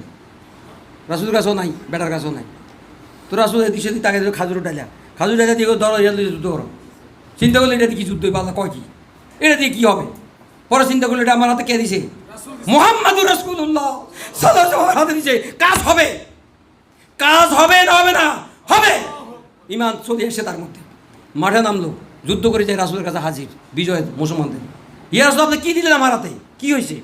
রাসূলের কাছেও নাই, বেটার কাছেও নাই। তো রাসূল এদিকে সেদিকে তাকে খাজুর ডালা, খাজুর ডালা দিয়ে ধরো, যুদ্ধ করো। চিন্তা করলে এটা দিয়ে কি যুদ্ধ হবে? আল্লাহ কয় কি এটা দিয়ে কী হবে? পরে চিন্তা করলে এটা আমার হাতে কে দিছে? মুহাম্মাদুর রাসূলুল্লাহ সাল্লাল্লাহু আলাইহি ওয়াসাল্লাম হাতে দিছে। কাজ হবে, কাজ হবে না হবে না? হবে। ঈমান চলে এসে তার মধ্যে মাঠে নামলো, যুদ্ধ করে যায়, রাসূলের কাছে হাজির, বিজয় মুসলমানদের। ইয়া রাসূল, আপনি কী দিলেন আমার হাতে? কী হয়েছে?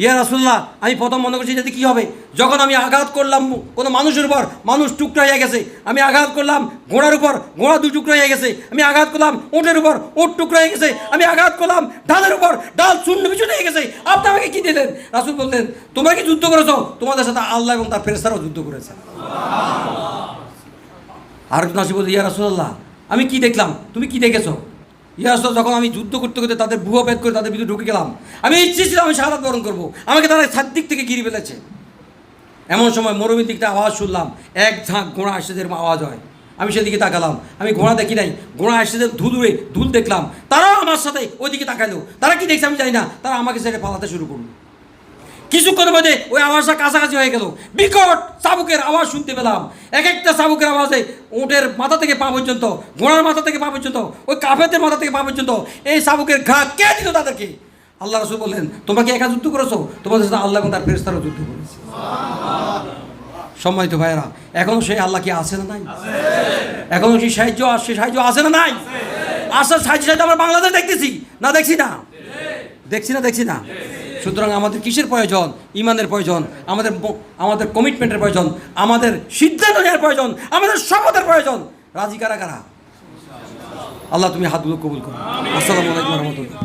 ইয়া রাসূলুল্লাহ, আমি প্রথম মনে করছি যাতে কী হবে, যখন আমি আঘাত করলাম কোনো মানুষের উপর, মানুষ টুকরা হয়ে গেছে। আমি আঘাত করলাম ঘোড়ার উপর, ঘোড়া দু টুকরা হয়ে গেছে। আমি আঘাত করলাম উটের উপর, উট টুকরা হয়ে গেছে। আমি আঘাত করলাম ডালের উপর, ডাল চূর্ণ বিচূর্ণ হয়ে গেছে। আপনি আমাকে কী দিলেন? রাসূল বললেন, তোমরা কি যুদ্ধ করেছো? তোমাদের সাথে আল্লাহ এবং তার ফেরেশতারাও যুদ্ধ করেছে। আরেকজন আসি বলছে, ইয়া রাসূলুল্লাহ, আমি কি দেখলাম? তুমি কি দেখেছো? ইয়া রাসূল, যখন আমি যুদ্ধ করতে করতে তাদের বুয়া ভেদ করে তাদের ভিতরে ঢুকে গেলাম, আমি ইচ্ছে ছিল আমি শাহাদাত বরণ করবো, আমাকে তারা চারদিক থেকে ঘিরে ফেলেছে। এমন সময় মরুভূমির দিকটা আওয়াজ শুনলাম, এক ঝাঁক ঘোড়া আসছে, যেরকম আওয়াজ হয়। আমি সেদিকে তাকালাম, আমি ঘোড়া দেখি নাই, ঘোড়া আসছে যে ধুল দেখলাম। তারাও আমার সাথে ওইদিকে তাকাইলো। তারা কি দেখছে আমি জানি না, তারা আমাকে ছেড়ে পালাতে শুরু করলো। কিছুক্ষণের মধ্যে ওই আওয়াজটা কাছাকাছি হয়ে গেল, বিকট চাবুকের আওয়াজ শুনতে পেলাম। এক একটা চাবুকের আওয়াজে উটের মাথা থেকে পা পর্যন্ত, ঘোড়ার মাথা থেকে পা পর্যন্ত, ওই কাফেরদের মাথা থেকে পা পর্যন্ত এই চাবুকের ঘা কে দিল তাদেরকে? আল্লাহ রাসূল বললেন, তোমরা কি একা যুদ্ধ করেছো? তোমাদের সাথে আল্লাহ এবং তার ফেরেশতারাও যুদ্ধ করেছে। সম্মানিত ভাইয়েরা, এখনো সেই আল্লাহ কি আছে না নাই? এখনো সেই সাহায্য আছে না নাই? আসার সাহায্য আমরা বাংলাদেশ দেখতেছি না? দেখছি না? সুতরাং আমাদের কিসের প্রয়োজন? ঈমানের প্রয়োজন, আমাদের কমিটমেন্টের প্রয়োজন, আমাদের সিদ্ধান্ত নেওয়ার প্রয়োজন, আমাদের শপথের প্রয়োজন। রাজি কারা কারা? আল্লাহ তুমি হাতগুলো কবুল করো। আসসালামু আলাইকুম ওয়া রাহমাতুল্লাহ।